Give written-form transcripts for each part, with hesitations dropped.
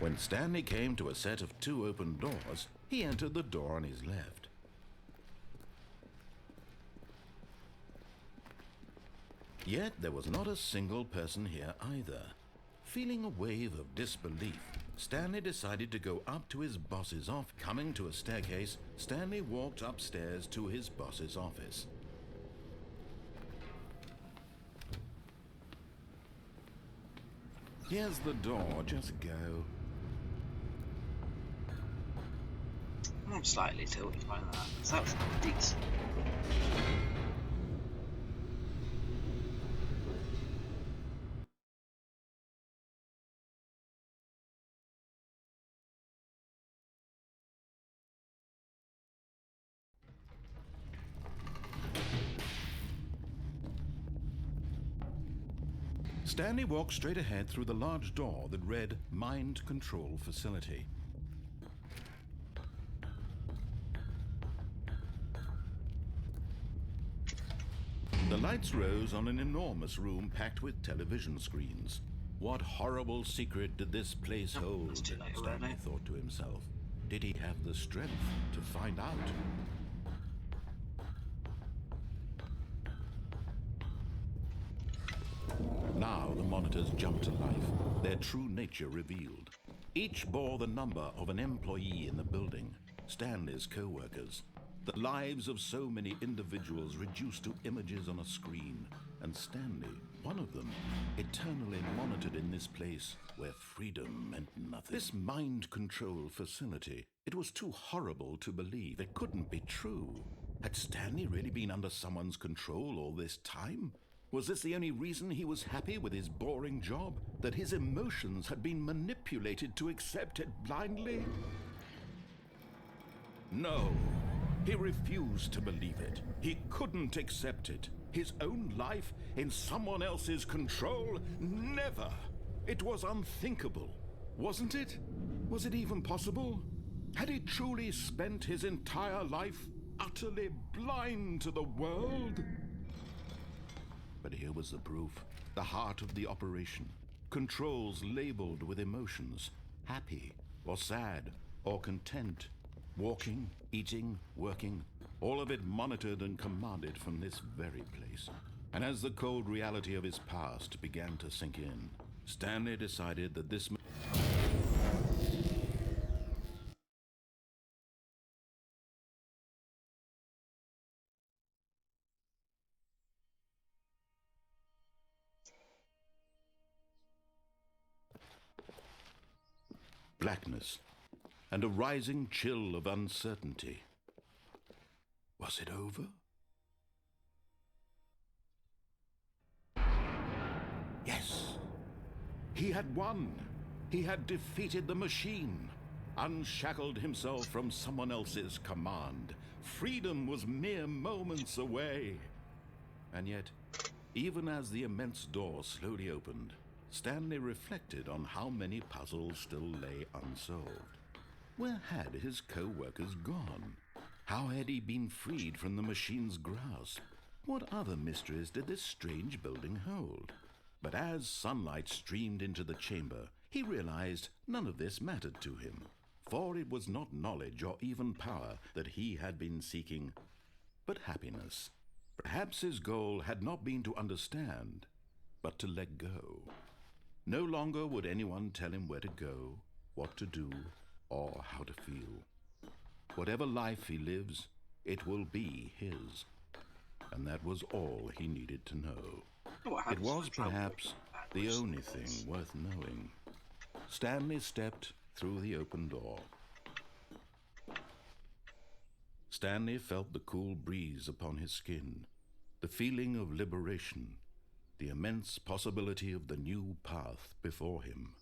When Stanley came to a set of 2 open doors, he entered the door on his left. Yet there was not a single person here either. Feeling a wave of disbelief, Stanley decided to go up to his boss's office. Coming to a staircase, Stanley walked upstairs to his boss's office. Here's the door, just go. I'm slightly tilted by that, because that was decent. Stanley walked straight ahead through the large door that read Mind Control Facility. The lights rose on an enormous room packed with television screens. What horrible secret did this place hold? Stanley thought to himself. Did he have the strength to find out? Now the monitors jumped to life, their true nature revealed. Each bore the number of an employee in the building, Stanley's co-workers. The lives of so many individuals reduced to images on a screen, and Stanley, one of them, eternally monitored in this place where freedom meant nothing. This mind control facility, it was too horrible to believe. It couldn't be true. Had Stanley really been under someone's control all this time? Was this the only reason he was happy with his boring job? That his emotions had been manipulated to accept it blindly? No. He refused to believe it. He couldn't accept it. His own life in someone else's control? Never. It was unthinkable. Wasn't it? Was it even possible? Had he truly spent his entire life utterly blind to the world? But here was the proof. The heart of the operation. Controls labeled with emotions. Happy, or sad, or content. Walking, eating, working, all of it monitored and commanded from this very place. And as the cold reality of his past began to sink in, Stanley decided that this... blackness, and a rising chill of uncertainty. Was it over? Yes. He had won. He had defeated the machine, unshackled himself from someone else's command. Freedom was mere moments away. And yet, even as the immense door slowly opened, Stanley reflected on how many puzzles still lay unsolved. Where had his co-workers gone? How had he been freed from the machine's grasp? What other mysteries did this strange building hold? But as sunlight streamed into the chamber, he realized none of this mattered to him, for it was not knowledge or even power that he had been seeking, but happiness. Perhaps his goal had not been to understand, but to let go. No longer would anyone tell him where to go, what to do, or how to feel. Whatever life he lives, it will be his. And that was all he needed to know. It was perhaps the only thing worth knowing. Stanley stepped through the open door. Stanley felt the cool breeze upon his skin, the feeling of liberation, the immense possibility of the new path before him.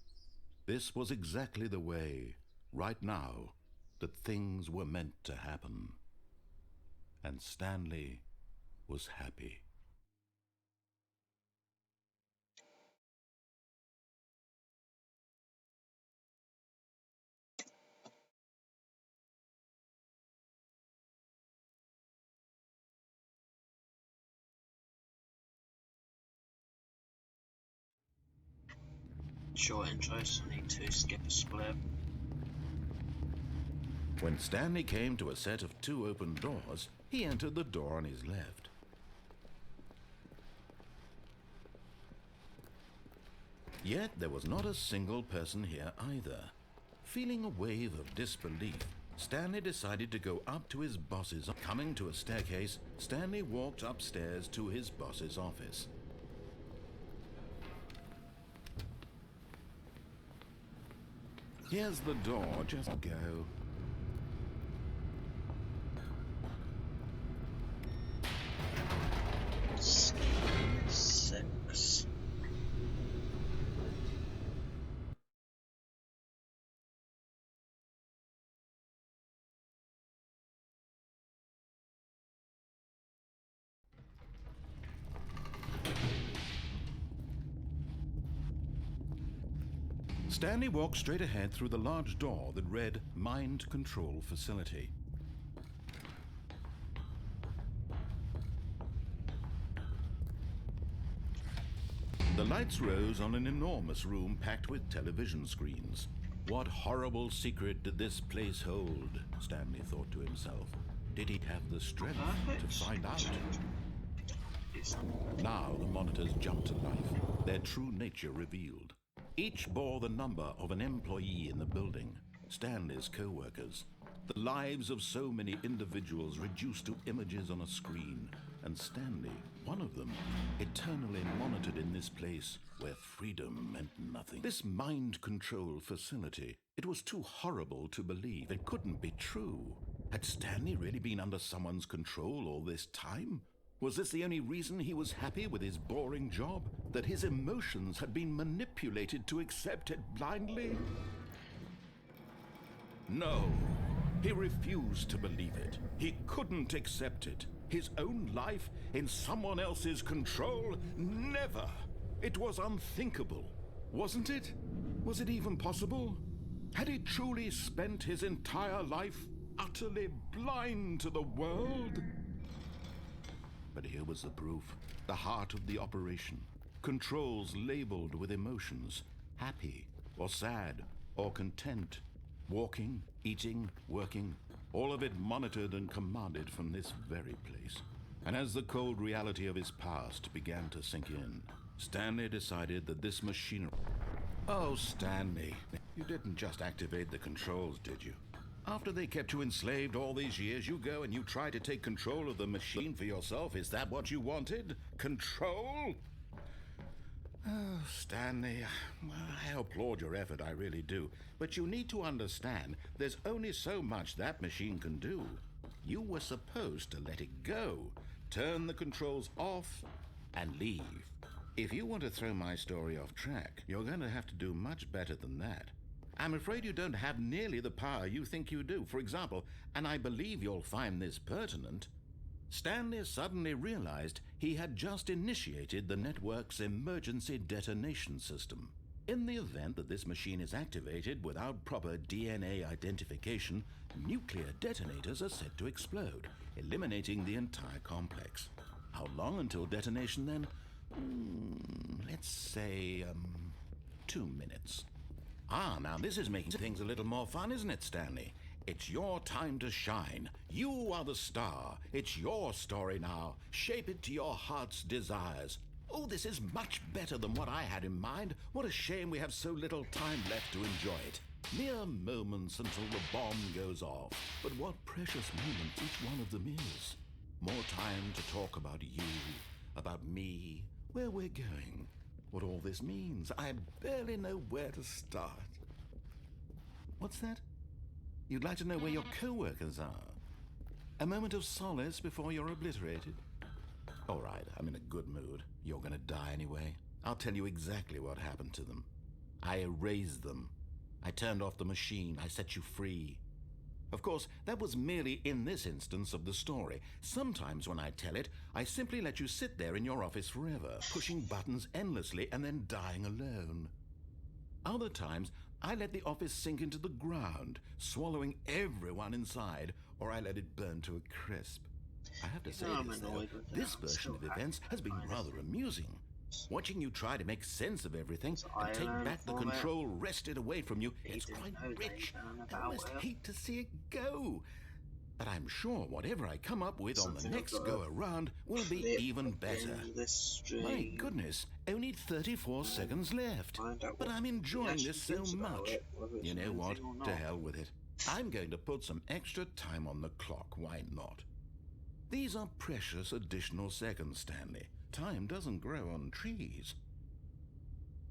This was exactly the way, right now, that things were meant to happen. And Stanley was happy. Short intro, so I need to skip a split. When Stanley came to a set of 2 open doors, he entered the door on his left. Yet there was not a single person here either. Feeling a wave of disbelief, Stanley decided to go up to his boss's. Coming to a staircase, Stanley walked upstairs to his boss's office. Here's the door, just go. Six. Stanley walked straight ahead through the large door that read Mind Control Facility. The lights rose on an enormous room packed with television screens. What horrible secret did this place hold? Stanley thought to himself. Did he have the strength to find out? Now the monitors jumped to life, their true nature revealed. Each bore the number of an employee in the building, Stanley's co-workers. The lives of so many individuals reduced to images on a screen, and Stanley, one of them, eternally monitored in this place where freedom meant nothing. This mind control facility, it was too horrible to believe. It couldn't be true. Had Stanley really been under someone's control all this time? Was this the only reason he was happy with his boring job? That his emotions had been manipulated to accept it blindly? No. He refused to believe it. He couldn't accept it. His own life in someone else's control? Never. It was unthinkable. Wasn't it? Was it even possible? Had he truly spent his entire life utterly blind to the world? But here was the proof. The heart of the operation. Controls labeled with emotions. Happy, or sad, or content. Walking, eating, working, all of it monitored and commanded from this very place. And as the cold reality of his past began to sink in, Stanley decided that this machinery... Oh, Stanley, you didn't just activate the controls, did you? After they kept you enslaved all these years, you go and you try to take control of the machine for yourself. Is that what you wanted? Control? Oh, Stanley, I applaud your effort, I really do. But you need to understand, there's only so much that machine can do. You were supposed to let it go, turn the controls off, and leave. If you want to throw my story off track, you're going to have to do much better than that. I'm afraid you don't have nearly the power you think you do. For example, and I believe you'll find this pertinent, Stanley suddenly realized he had just initiated the network's emergency detonation system. In the event that this machine is activated without proper DNA identification, nuclear detonators are set to explode, eliminating the entire complex. How long until detonation then? Let's say, 2 minutes. Ah, now this is making things a little more fun, isn't it, Stanley? It's your time to shine. You are the star. It's your story now. Shape it to your heart's desires. Oh, this is much better than what I had in mind. What a shame we have so little time left to enjoy it. Mere moments until the bomb goes off. But what precious moments each one of them is. More time to talk about you, about me, where we're going, what all this means. I barely know where to start. What's that? You'd like to know where your co-workers are? A moment of solace before you're obliterated? All right, I'm in a good mood. You're gonna die anyway. I'll tell you exactly what happened to them. I erased them. I turned off the machine. I set you free. Of course, that was merely in this instance of the story. Sometimes when I tell it, I simply let you sit there in your office forever, pushing buttons endlessly and then dying alone. Other times, I let the office sink into the ground, swallowing everyone inside, or I let it burn to a crisp. I have to say this, though, this version of events has been rather amusing. Watching you try to make sense of everything So and I take learned back the from it. control wrested away from you, He it's didn't quite know they rich. learn I about almost it. hate to see it go. But I'm sure whatever I come up with on the Something next I've got go around will be Clip even at the better. end of this stream. My goodness, only 34 seconds left. Find out But what I'm he enjoying actually this so thinks about much. it, whether it's You a know good what? thing or To not. hell with it. I'm going to put some extra time on the clock, why not? These are precious additional seconds, Stanley. Time doesn't grow on trees.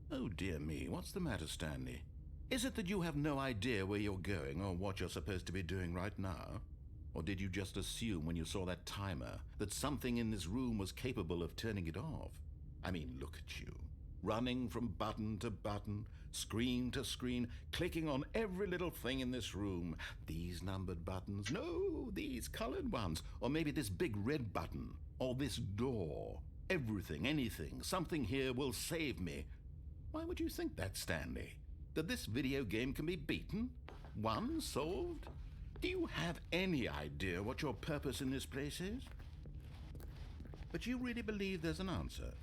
Oh dear me, what's the matter, Stanley? Is it that you have no idea where you're going or what you're supposed to be doing right now? Or did you just assume when you saw that timer that something in this room was capable of turning it off? I mean, look at you. Running from button to button, screen to screen, clicking on every little thing in this room. These numbered buttons, no, these colored ones. Or maybe this big red button, or this door. Everything, anything, something here will save me. Why would you think that, Stanley? That this video game can be beaten? Won? Solved? Do you have any idea what your purpose in this place is? But you really believe there's an answer?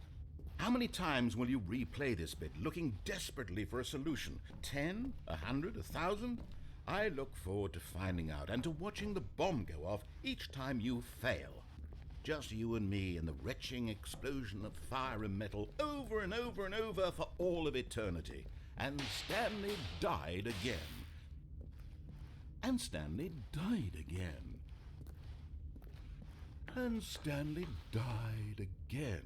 How many times will you replay this bit, looking desperately for a solution? 10? 100? 1,000? I look forward to finding out and to watching the bomb go off each time you fail. Just you and me and the retching explosion of fire and metal over and over and over for all of eternity. And Stanley died again. And Stanley died again. And Stanley died again.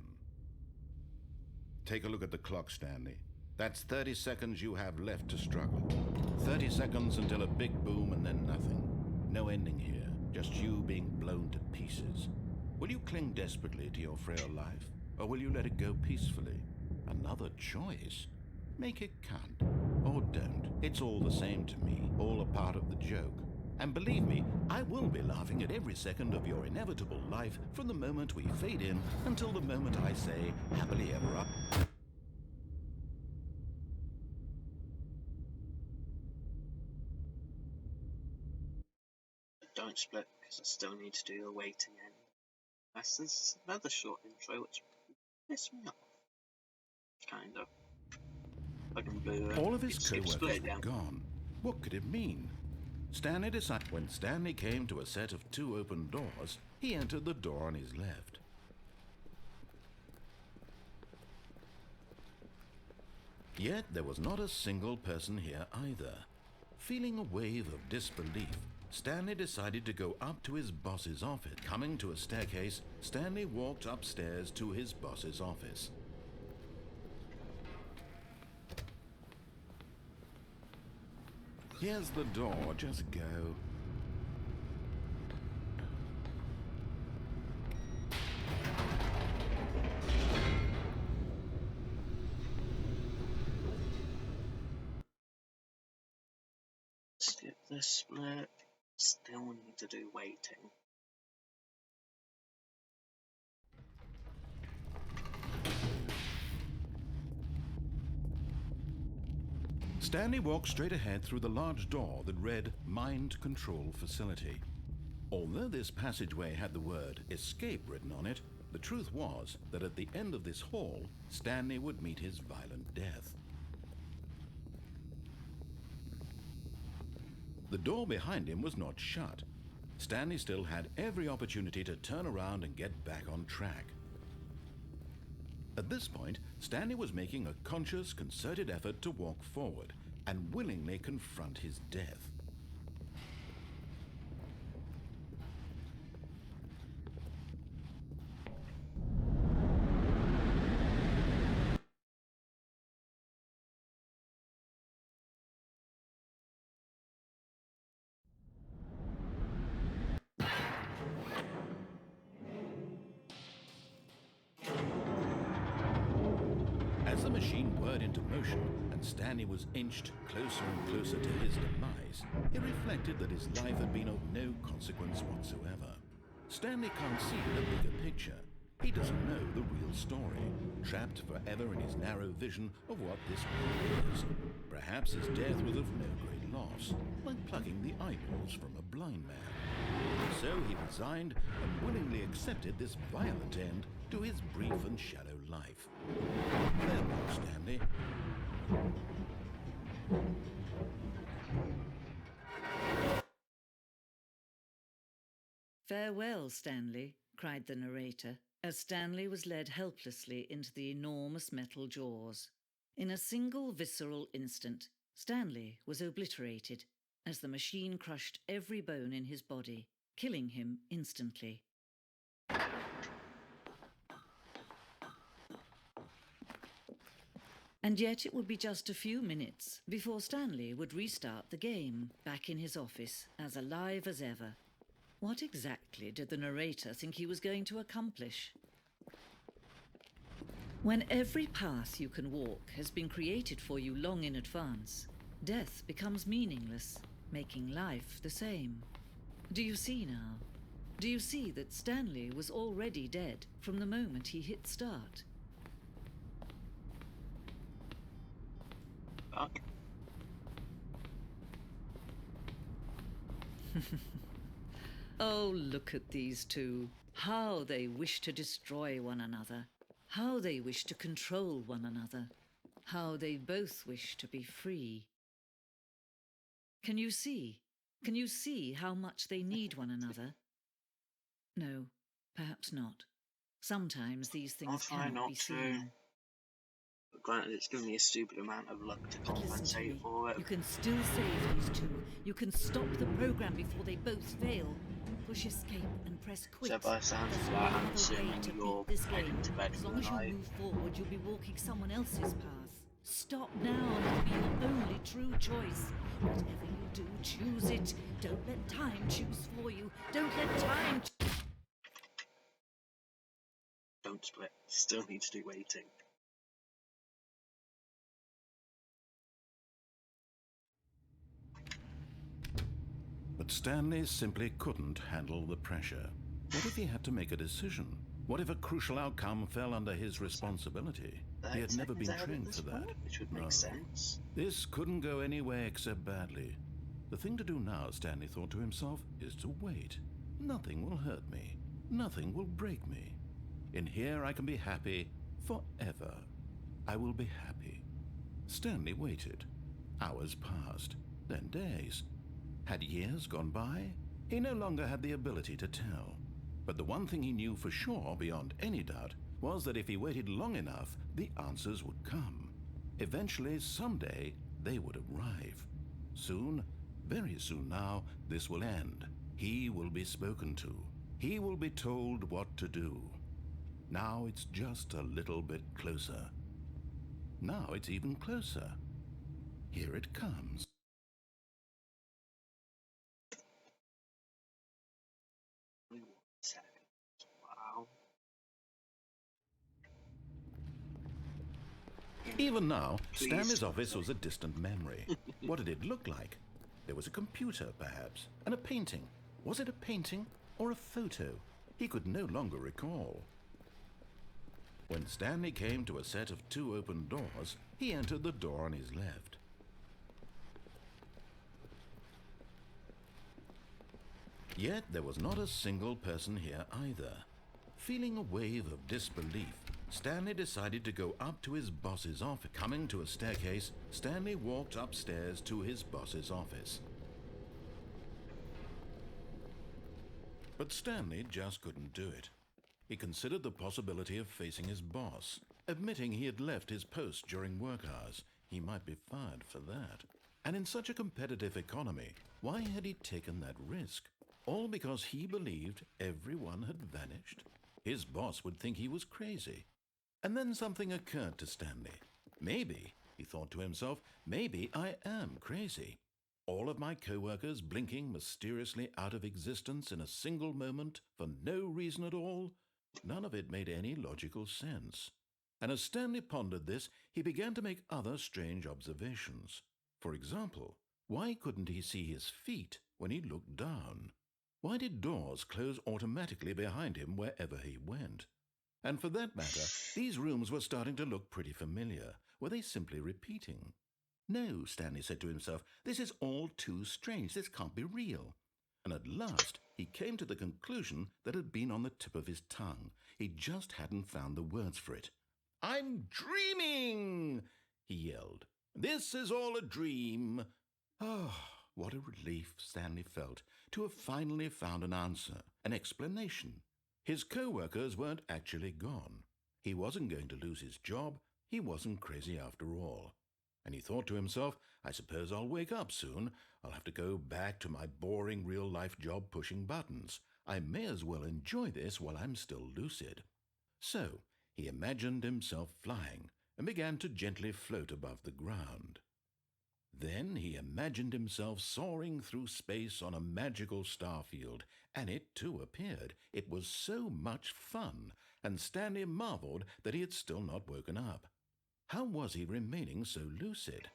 Take a look at the clock, Stanley. That's 30 seconds you have left to struggle. 30 seconds until a big boom and then nothing. No ending here, just you being blown to pieces. Will you cling desperately to your frail life, or will you let it go peacefully? Another choice. Make it count. Or don't. It's all the same to me, all a part of the joke. And believe me, I will be laughing at every second of your inevitable life from the moment we fade in until the moment I say, happily ever after. Don't split, because I still need to do the waiting end. This another short intro, which pissed me off. Kind of. I can do it. All of his Skip co-workers split were again. gone. What could it mean? Stanley decided when Stanley came to a set of 2 open doors, he entered the door on his left. Yet there was not a single person here either. Feeling a wave of disbelief, Stanley decided to go up to his boss's office. Coming to a staircase, Stanley walked upstairs to his boss's office. Here's the door, just go. Skip this split. Still need to do waiting. Stanley walked straight ahead through the large door that read Mind Control Facility. Although this passageway had the word escape written on it, the truth was that at the end of this hall, Stanley would meet his violent death. The door behind him was not shut. Stanley still had every opportunity to turn around and get back on track. At this point, Stanley was making a conscious, concerted effort to walk forward and willingly confront his death. As the machine whirred into motion and Stanley was inched closer and closer to his demise, he reflected that his life had been of no consequence whatsoever. Stanley can't see the bigger picture. He doesn't know the real story, trapped forever in his narrow vision of what this world is. Perhaps his death was of no great loss, like plucking the eyeballs from a blind man. So he resigned and willingly accepted this violent end to his brief and shallow life. Farewell, Stanley. "Farewell, Stanley," cried the narrator, as Stanley was led helplessly into the enormous metal jaws. In a single visceral instant, Stanley was obliterated as the machine crushed every bone in his body, killing him instantly. And yet it would be just a few minutes before Stanley would restart the game, back in his office, as alive as ever. What exactly did the narrator think he was going to accomplish? When every path you can walk has been created for you long in advance, death becomes meaningless, making life the same. Do you see now? Do you see that Stanley was already dead from the moment he hit start? Fuck. Oh, look at these two. How they wish to destroy one another. How they wish to control one another. How they both wish to be free. Can you see? Can you see how much they need one another? No, perhaps not. Sometimes these I'll things try cannot not be to. seen. But granted, it's given me a stupid amount of luck to But listen to compensate me. for it. You can still save these two. You can stop the program before they both fail. Push escape and press quit. So by the sounds There's of no that, I'm other way assuming to you're beat this heading game. to bed As for long the as you night. move forward, you'll be walking someone else's path. Stop now and it'll be your only true choice. Whatever you do, choose it. Don't let time choose for you. Don't let time. Don't split. Still need to do waiting. But Stanley simply couldn't handle the pressure. What if he had to make a decision? What if a crucial outcome fell under his responsibility? He had never been trained for that. Which would No. make sense. This couldn't go any way except badly. The thing to do now, Stanley thought to himself, is to wait. Nothing will hurt me. Nothing will break me. In here I can be happy forever. I will be happy. Stanley waited. Hours passed, then days. Had years gone by? He no longer had the ability to tell. But the one thing he knew for sure, beyond any doubt, was that if he waited long enough, the answers would come. Eventually, someday, they would arrive. Soon, very soon now, this will end. He will be spoken to. He will be told what to do. Now it's just a little bit closer. Now it's even closer. Here it comes. Only 1 second. Wow. Even now, Please. Stanley's office was a distant memory. What did it look like? There was a computer, perhaps, and a painting. Was it a painting or a photo? He could no longer recall. When Stanley came to a set of 2 open doors, he entered the door on his left. Yet there was not a single person here either. Feeling a wave of disbelief, Stanley decided to go up to his boss's office. Coming to a staircase, Stanley walked upstairs to his boss's office. But Stanley just couldn't do it. He considered the possibility of facing his boss. Admitting he had left his post during work hours, he might be fired for that. And in such a competitive economy, why had he taken that risk? All because he believed everyone had vanished? His boss would think he was crazy. And then something occurred to Stanley. Maybe, he thought to himself, maybe I am crazy. All of my co-workers blinking mysteriously out of existence in a single moment for no reason at all? None of it made any logical sense. And as Stanley pondered this, he began to make other strange observations. For example, why couldn't he see his feet when he looked down? Why did doors close automatically behind him wherever he went? And for that matter, these rooms were starting to look pretty familiar. Were they simply repeating? No, Stanley said to himself, this is all too strange. This can't be real. And at last, He came to the conclusion that had been on the tip of his tongue. He just hadn't found the words for it. "I'm dreaming!" he yelled. "This is all a dream." Oh, what a relief Stanley felt to have finally found an answer, an explanation. His co-workers weren't actually gone. He wasn't going to lose his job. He wasn't crazy after all. And he thought to himself, I suppose I'll wake up soon. I'll have to go back to my boring real-life job pushing buttons. I may as well enjoy this while I'm still lucid. So he imagined himself flying and began to gently float above the ground. Then he imagined himself soaring through space on a magical starfield, and it too appeared. It was so much fun, and Stanley marveled that he had still not woken up. How was he remaining so lucid?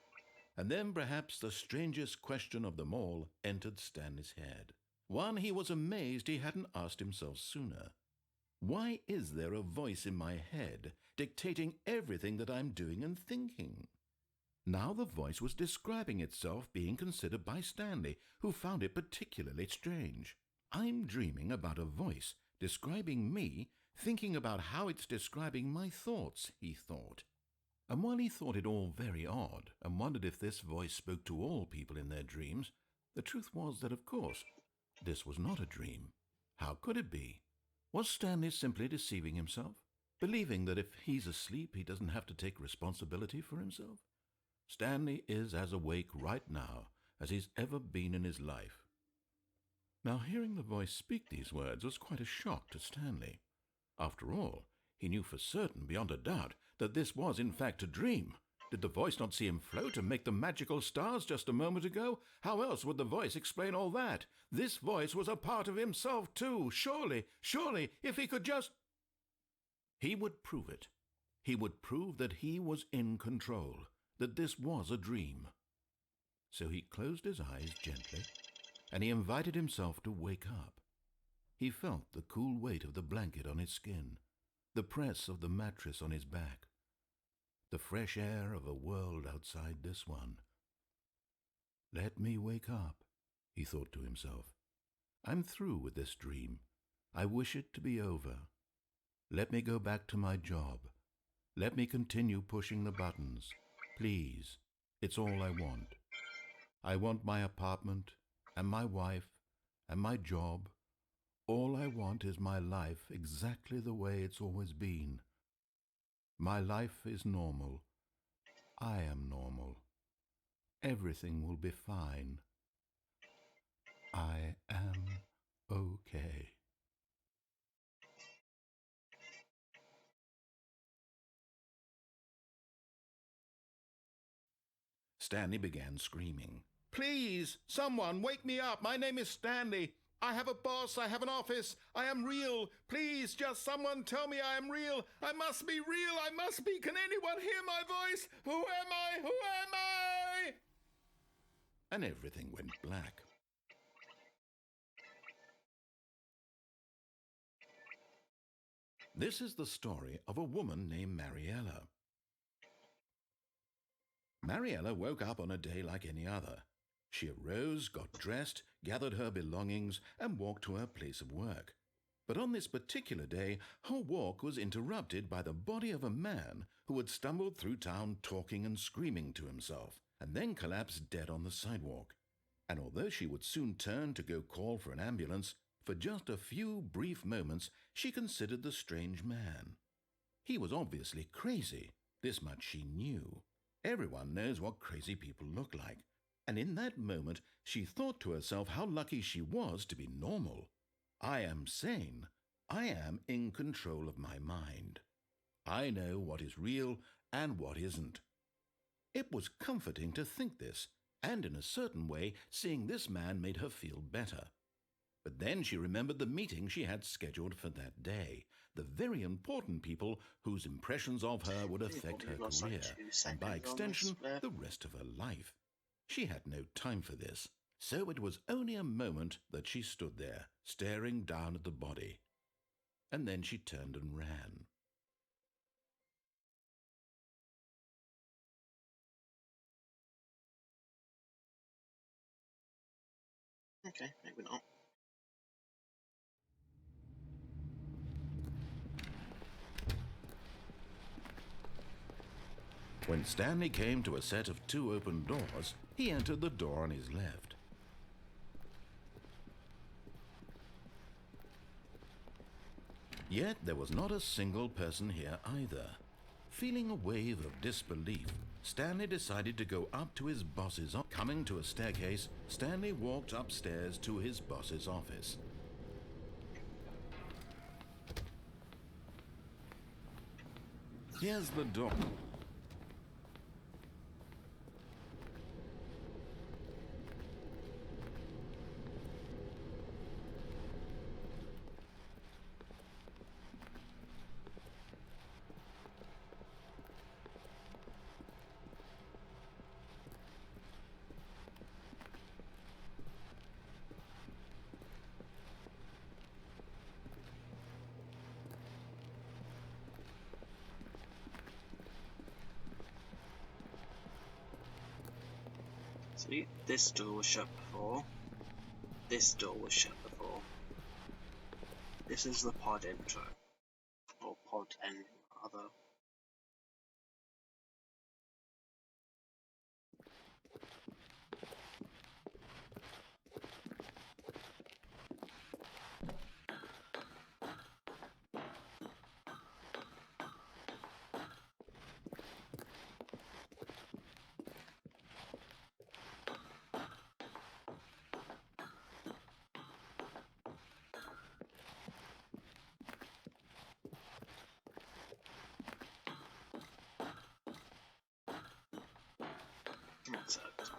And then perhaps the strangest question of them all entered Stanley's head. One he was amazed he hadn't asked himself sooner. Why is there a voice in my head dictating everything that I'm doing and thinking? Now the voice was describing itself being considered by Stanley, who found it particularly strange. I'm dreaming about a voice describing me, thinking about how it's describing my thoughts, he thought. And while he thought it all very odd, and wondered if this voice spoke to all people in their dreams, the truth was that, of course, this was not a dream. How could it be? Was Stanley simply deceiving himself, believing that if he's asleep he doesn't have to take responsibility for himself? Stanley is as awake right now as he's ever been in his life. Now, hearing the voice speak these words was quite a shock to Stanley. After all, he knew for certain, beyond a doubt, that this was in fact a dream. Did the voice not see him float and make the magical stars just a moment ago? How else would the voice explain all that? This voice was a part of himself too. Surely, if he could just... He would prove it. He would prove that he was in control, that this was a dream. So he closed his eyes gently, and he invited himself to wake up. He felt the cool weight of the blanket on his skin, the press of the mattress on his back, the fresh air of a world outside this one. Let me wake up, he thought to himself. I'm through with this dream. I wish it to be over. Let me go back to my job. Let me continue pushing the buttons. Please, it's all I want. I want my apartment and my wife and my job. All I want is my life exactly the way it's always been. My life is normal. I am normal. Everything will be fine. I am okay. Stanley began screaming. Please, someone, wake me up. My name is Stanley. I have a boss. I have an office. I am real. Please, just someone tell me I am real. I must be real. I must be. Can anyone hear my voice? Who am I? Who am I? And everything went black. This is the story of a woman named Mariella. Mariella woke up on a day like any other. She arose, got dressed, gathered her belongings, and walked to her place of work. But on this particular day, her walk was interrupted by the body of a man who had stumbled through town talking and screaming to himself, and then collapsed dead on the sidewalk. And although she would soon turn to go call for an ambulance, for just a few brief moments she considered the strange man. He was obviously crazy. This much she knew. Everyone knows what crazy people look like. And in that moment, she thought to herself how lucky she was to be normal. I am sane. I am in control of my mind. I know what is real and what isn't. It was comforting to think this, and in a certain way, seeing this man made her feel better. But then she remembered the meeting she had scheduled for that day, the very important people whose impressions of her would affect her career, and by extension, the rest of her life. She had no time for this, so it was only a moment that she stood there, staring down at the body. And then she turned and ran. Okay, maybe not. When Stanley came to a set of 2 open doors, he entered the door on his left. Yet there was not a single person here either. Feeling a wave of disbelief, Stanley decided to go up to his boss's office. Coming to a staircase, Stanley walked upstairs to his boss's office. Here's the door. See, this door was shut before. This door was shut before. This is the pod intro. Or pod ending, rather. That's it.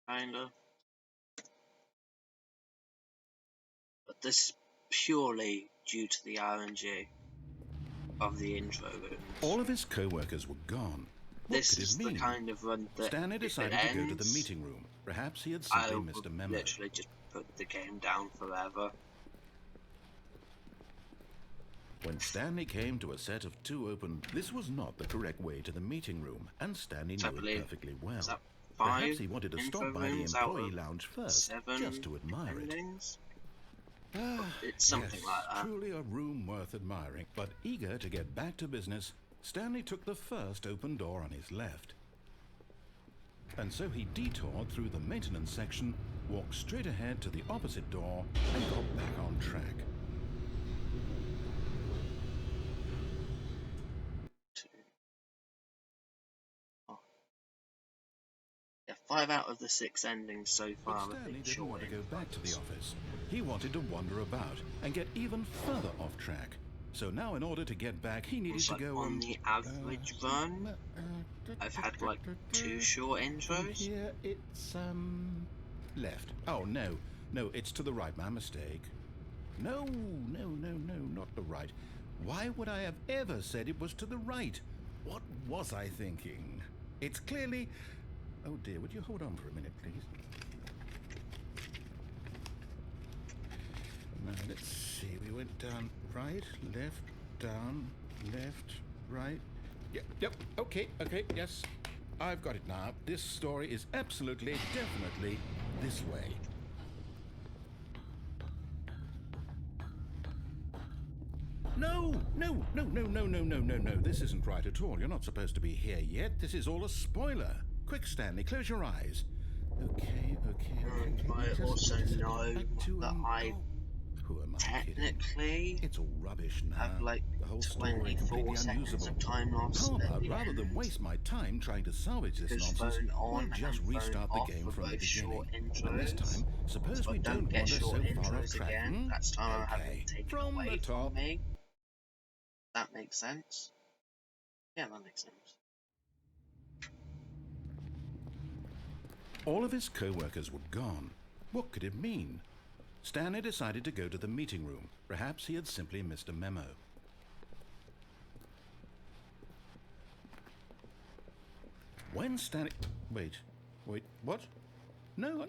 Kinda. But this is purely due to the RNG of the intro room. All of his co-workers were gone. What This could is it the mean? kind of run that Stanley if it decided to go to the ends, meeting room. Perhaps he had I simply missed a would memo. literally just put the game down forever. When Stanley came to a set of 2 open, this was not the correct way to the meeting room, and Stanley So I knew it believe- perfectly well. is that Perhaps 5 he wanted to intro stop by the rooms out employee of lounge first, 7 just to admire it. endings? Ah, It's something yes, like that. truly a room worth admiring. But eager to get back to business, Stanley took the first open door on his left. And so he detoured through the maintenance section, walked straight ahead to the opposite door, and got back on track. Yeah, 5 out of the 6 endings so But far have Stanley been didn't short want to go back to the intros. office. He wanted to wander about and get even further off track. So now in order to get back, he needed It's to like go on the average run, I've had like 2 short From intros. here, it's, left. Oh, no. No, it's to the right. My mistake. No, not the right. Why would I have ever said it was to the right? What was I thinking? It's clearly... Oh, dear, would you hold on for a minute, please? Now, let's see. We went down right, left, down, left, right. Yep, okay, yes. I've got it now. This story is absolutely, definitely this way. No. This isn't right at all. You're not supposed to be here yet. This is all a spoiler. Quick, Stanley, close your eyes. Okay. And I Just also know back to, that I oh, Who am I kidding? technically It's all rubbish now. have like The whole story 24 completely seconds unusable. of time loss How at about, the rather than end, waste my time trying to salvage this because nonsense, phone we'll on just and phone restart the off game were from the both short beginning. And this intros. time, suppose So we I don't don't get wander short so far off intros track, again. That's time I'm having Okay, taken from away the top. from me. That makes sense. Yeah, that makes sense. All of his co-workers were gone. What could it mean? Stanley decided to go to the meeting room. Perhaps he had simply missed a memo. When Stanley... Wait, what? No,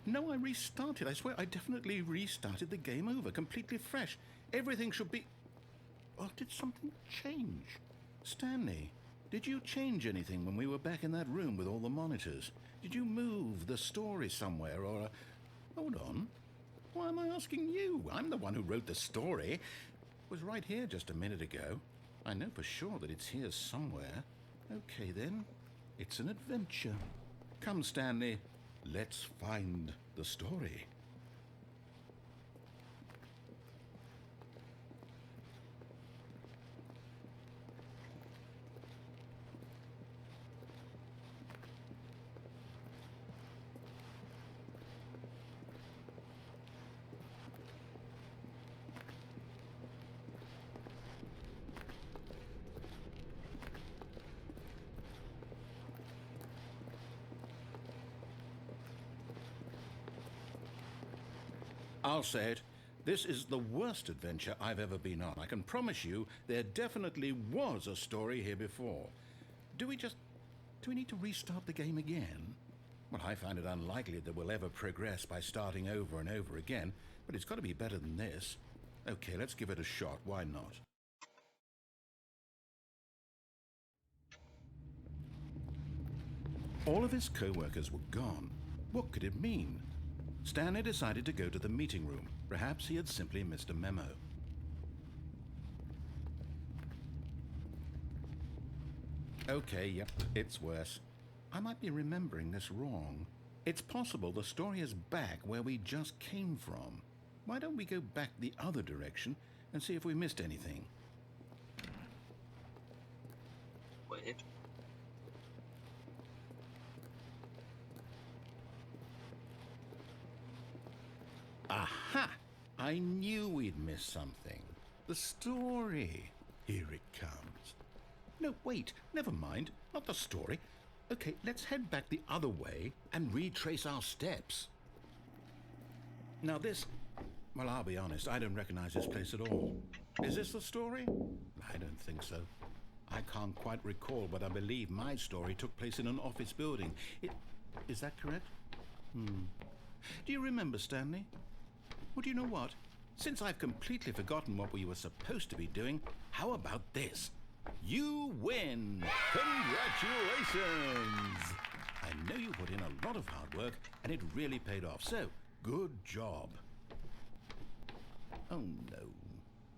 I restarted. I swear I definitely restarted the game over, completely fresh. Everything should be... Or did something change? Stanley, did you change anything when we were back in that room with all the monitors? Did you move the story somewhere or... Hold on. Why am I asking you? I'm the one who wrote the story. It was right here just a minute ago. I know for sure that it's here somewhere. Okay then, it's an adventure. Come, Stanley, let's find the story. I'll say it. This is the worst adventure I've ever been on. I can promise you there definitely was a story here before. Do we need to restart the game again? Well, I find it unlikely that we'll ever progress by starting over and over again, but it's got to be better than this. Okay, let's give it a shot. Why not? All of his co-workers were gone. What could it mean? Stanley decided to go to the meeting room. Perhaps he had simply missed a memo. Okay, yep, it's worse. I might be remembering this wrong. It's possible the story is back where we just came from. Why don't we go back the other direction and see if we missed anything? Weird. Aha! I knew we'd missed something. The story. Here it comes. No, wait, never mind. Not the story. Okay, let's head back the other way and retrace our steps. Now this... Well, I'll be honest, I don't recognize this place at all. Is this the story? I don't think so. I can't quite recall, but I believe my story took place in an office building. Is that correct? Do you remember, Stanley? Well, do you know what? Since I've completely forgotten what we were supposed to be doing, how about this? You win! Congratulations! I know you put in a lot of hard work, and it really paid off, so good job. Oh,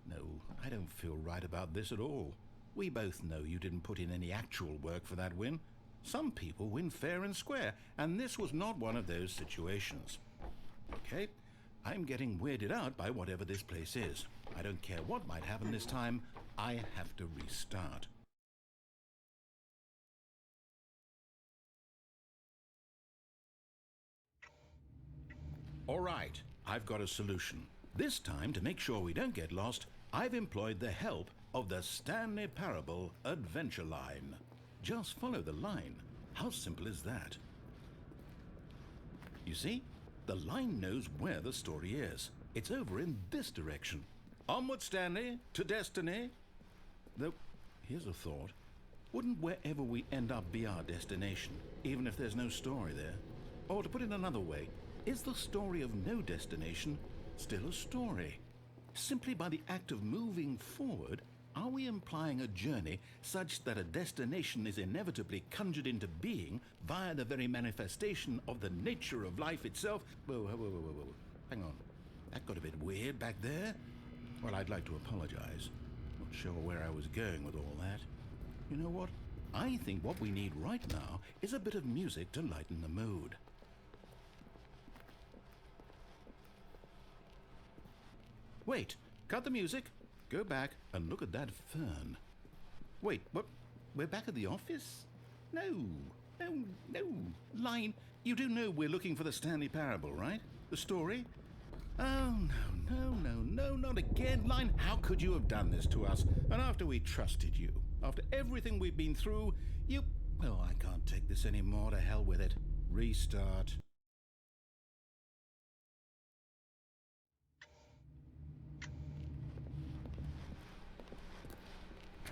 no, I don't feel right about this at all. We both know you didn't put in any actual work for that win. Some people win fair and square, and this was not one of those situations. Okay, I'm getting weirded out by whatever this place is. I don't care what might happen this time, I have to restart. All right, I've got a solution. This time, to make sure we don't get lost, I've employed the help of the Stanley Parable Adventure Line. Just follow the line. How simple is that? You see, the line knows where the story is. It's over in this direction. Onward, Stanley, to destiny. Though, here's a thought. Wouldn't wherever we end up be our destination, even if there's no story there? Or to put it another way, is the story of no destination still a story? Simply by the act of moving forward, are we implying a journey such that a destination is inevitably conjured into being via the very manifestation of the nature of life itself? Whoa. Hang on. That got a bit weird back there. Well, I'd like to apologize. Not sure where I was going with all that. You know what? I think what we need right now is a bit of music to lighten the mood. Wait, cut the music, go back and look at that fern. Wait, what? We're back at the office? No, no. Line, you do know we're looking for the Stanley Parable, right? The story? Oh, no, not again. Line, how could you have done this to us? And after we trusted you, after everything we've been through, you... Well, I can't take this anymore. To hell with it. Restart.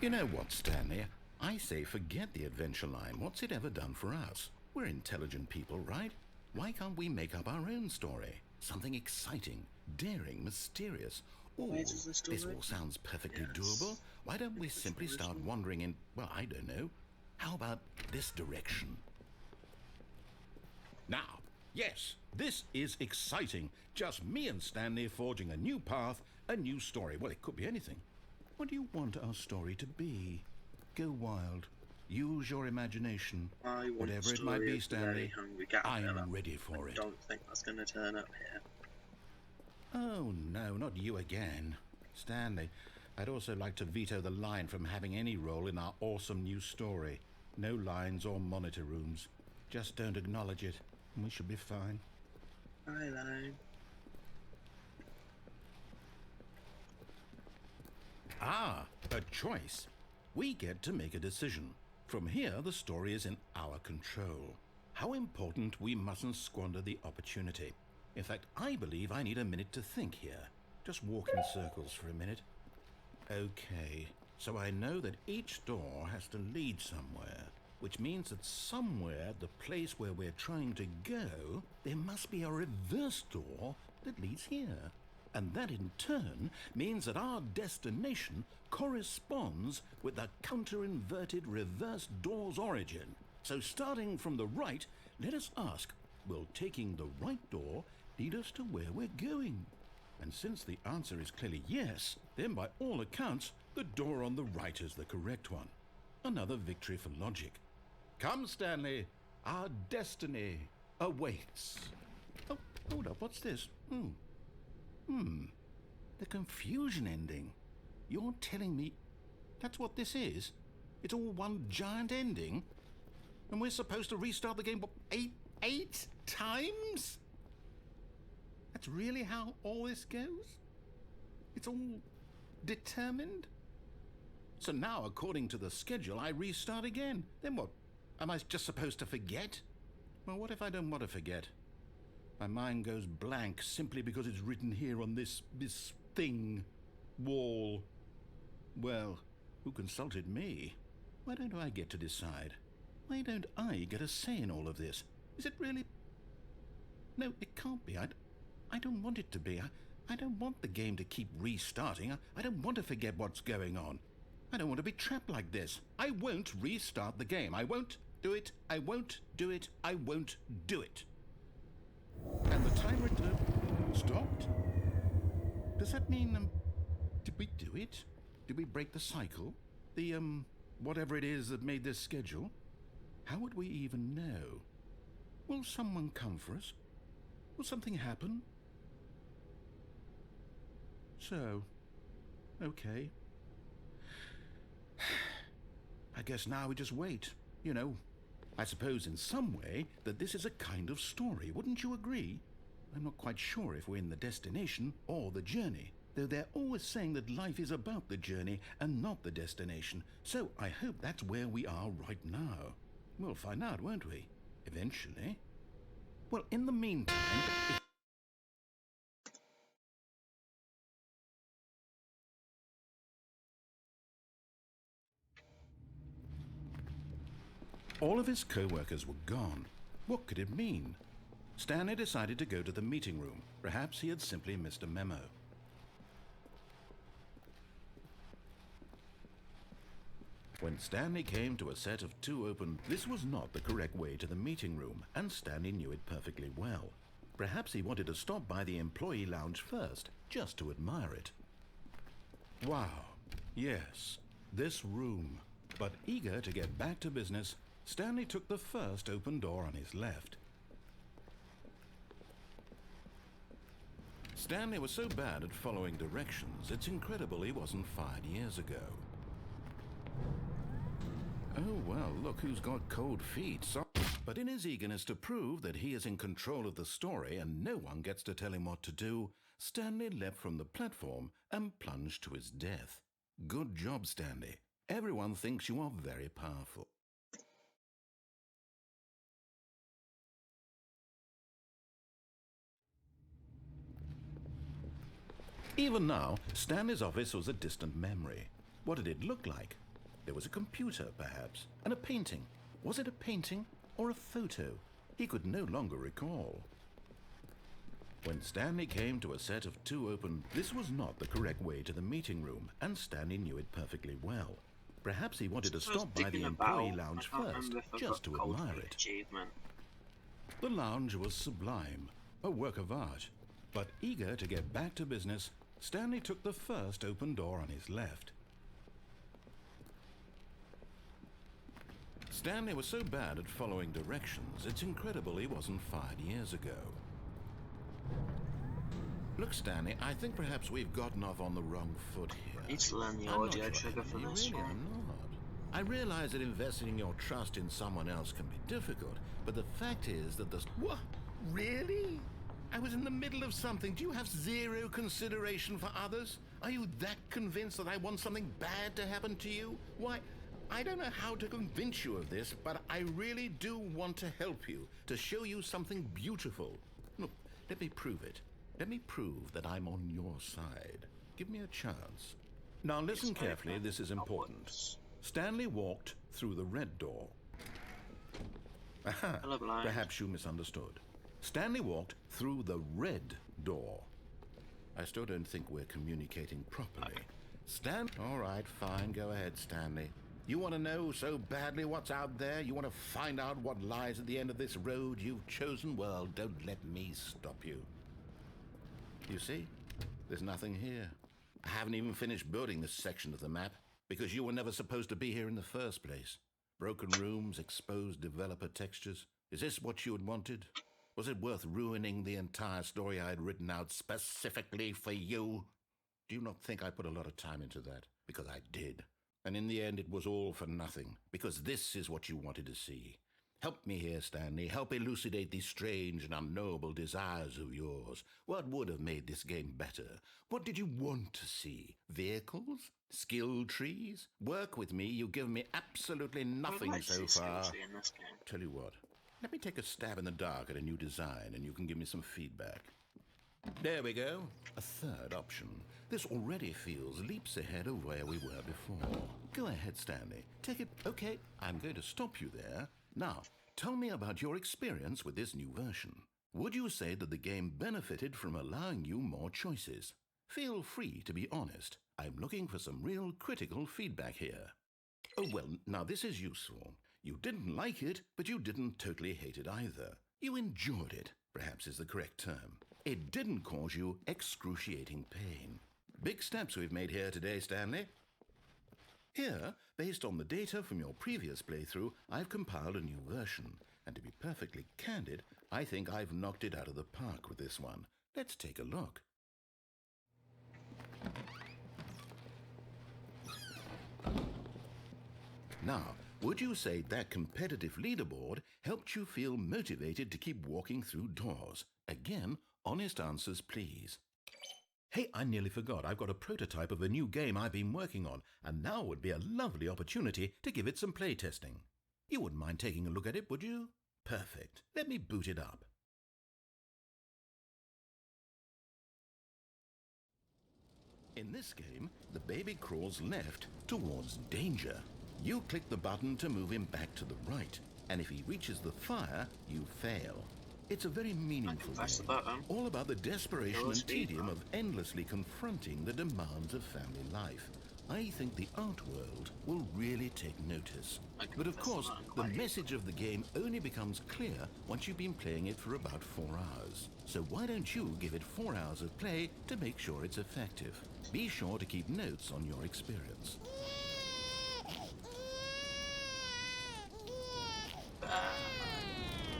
You know what, Stanley? I say forget the adventure line. What's it ever done for us? We're intelligent people, right? Why can't we make up our own story? Something exciting, daring, mysterious. Oh, Where does the story? this all sounds perfectly Yes. doable. Why don't we It's simply start original. wandering in, well, I don't know. How about this direction? Now, yes, this is exciting. Just me and Stanley forging a new path, a new story. Well, it could be anything. What do you want our story to be? Go wild. Use your imagination. I want Whatever the it might story be, of the very Stanley, hungry caterpillar. I'm ready for I it. don't think that's going to turn up here. Oh, no, not you again. Stanley, I'd also like to veto the line from having any role in our awesome new story. No lines or monitor rooms. Just don't acknowledge it, and we should be fine. Hi, Line. Ah, a choice. We get to make a decision. From here, the story is in our control. How important we mustn't squander the opportunity. In fact, I believe I need a minute to think here. Just walk in circles for a minute. Okay, so I know that each door has to lead somewhere, which means that somewhere at the place where we're trying to go, there must be a reverse door that leads here. And that in turn means that our destination corresponds with the counter-inverted reverse door's origin. So starting from the right, let us ask, will taking the right door lead us to where we're going? And since the answer is clearly yes, then by all accounts, the door on the right is the correct one. Another victory for logic. Come, Stanley, our destiny awaits. Oh, hold up, what's this? The confusion ending. You're telling me that's what this is? It's all one giant ending? And we're supposed to restart the game, what, eight times? That's really how all this goes? It's all determined? So now, according to the schedule, I restart again. Then what? Am I just supposed to forget? Well, what if I don't want to forget? My mind goes blank simply because it's written here on this thing, wall. Well, who consulted me? Why don't I get to decide? Why don't I get a say in all of this? Is it really... No, it can't be. I don't want it to be. I don't want the game to keep restarting. I don't want to forget what's going on. I don't want to be trapped like this. I won't restart the game. I won't do it. I won't do it. I won't do it. And the timer stopped? Does that mean, did we do it? Did we break the cycle? The, whatever it is that made this schedule? How would we even know? Will someone come for us? Will something happen? So, okay. I guess now we just wait, you know. I suppose in some way that this is a kind of story, wouldn't you agree? I'm not quite sure if we're in the destination or the journey, though they're always saying that life is about the journey and not the destination, so I hope that's where we are right now. We'll find out, won't we? Eventually. Well, in the meantime... All of his co-workers were gone. What could it mean? Stanley decided to go to the meeting room. Perhaps he had simply missed a memo. When Stanley came to a set of two open, this was not the correct way to the meeting room, and Stanley knew it perfectly well. Perhaps he wanted to stop by the employee lounge first, just to admire it. Wow, yes, this room. But eager to get back to business, Stanley took the first open door on his left. Stanley was so bad at following directions, it's incredible he wasn't fired years ago. Oh, well, look who's got cold feet. But in his eagerness to prove that he is in control of the story and no one gets to tell him what to do, Stanley leapt from the platform and plunged to his death. Good job, Stanley. Everyone thinks you are very powerful. Even now, Stanley's office was a distant memory. What did it look like? There was a computer, perhaps, and a painting. Was it a painting or a photo? He could no longer recall. When Stanley came to a set of two open, this was not the correct way to the meeting room, and Stanley knew it perfectly well. Perhaps he wanted to stop by the employee lounge first, just to admire it. The lounge was sublime, a work of art. But eager to get back to business, Stanley took the first open door on his left. Stanley was so bad at following directions, it's incredible he wasn't fired years ago. Look, Stanley, I think perhaps we've gotten off on the wrong foot here. I need to learn the I'm not audio sure, trigger for you this really one. are not. I realize that investing your trust in someone else can be difficult, but the fact is that the... What? Really? I was in the middle of something. Do you have zero consideration for others? Are you that convinced that I want something bad to happen to you? Why, I don't know how to convince you of this, but I really do want to help you, to show you something beautiful. Look, let me prove it. Let me prove that I'm on your side. Give me a chance. Now listen carefully, this is important. Stanley walked through the red door. Aha, perhaps you misunderstood. Stanley walked through the red door. I still don't think we're communicating properly. All right, fine, go ahead, Stanley. You want to know so badly what's out there? You want to find out what lies at the end of this road you've chosen? Well, don't let me stop you. You see, there's nothing here. I haven't even finished building this section of the map because you were never supposed to be here in the first place. Broken rooms, exposed developer textures. Is this what you had wanted? Was it worth ruining the entire story I had written out specifically for you? Do you not think I put a lot of time into that? Because I did. And in the end, it was all for nothing, because this is what you wanted to see. Help me here, Stanley. Help elucidate these strange and unknowable desires of yours. What would have made this game better? What did you want to see? Vehicles? Skill trees? Work with me. You've given me absolutely nothing so far. Tell you what. Let me take a stab in the dark at a new design, and you can give me some feedback. There we go. A third option. This already feels leaps ahead of where we were before. Go ahead, Stanley. Take it. Okay, I'm going to stop you there. Now, tell me about your experience with this new version. Would you say that the game benefited from allowing you more choices? Feel free to be honest. I'm looking for some real critical feedback here. Oh, well, now this is useful. You didn't like it, but you didn't totally hate it either. You enjoyed it, perhaps is the correct term. It didn't cause you excruciating pain. Big steps we've made here today, Stanley. Here, based on the data from your previous playthrough, I've compiled a new version. And to be perfectly candid, I think I've knocked it out of the park with this one. Let's take a look. Now, would you say that competitive leaderboard helped you feel motivated to keep walking through doors? Again, honest answers, please. Hey, I nearly forgot. I've got a prototype of a new game I've been working on, and now would be a lovely opportunity to give it some playtesting. You wouldn't mind taking a look at it, would you? Perfect. Let me boot it up. In this game, the baby crawls left towards danger. You click the button to move him back to the right, and if he reaches the fire, you fail. It's a very meaningful game, all about the desperation and tedium of endlessly confronting the demands of family life. I think the art world will really take notice. But of course, the message of the game only becomes clear once you've been playing it for about 4 hours. So why don't you give it 4 hours of play to make sure it's effective? Be sure to keep notes on your experience.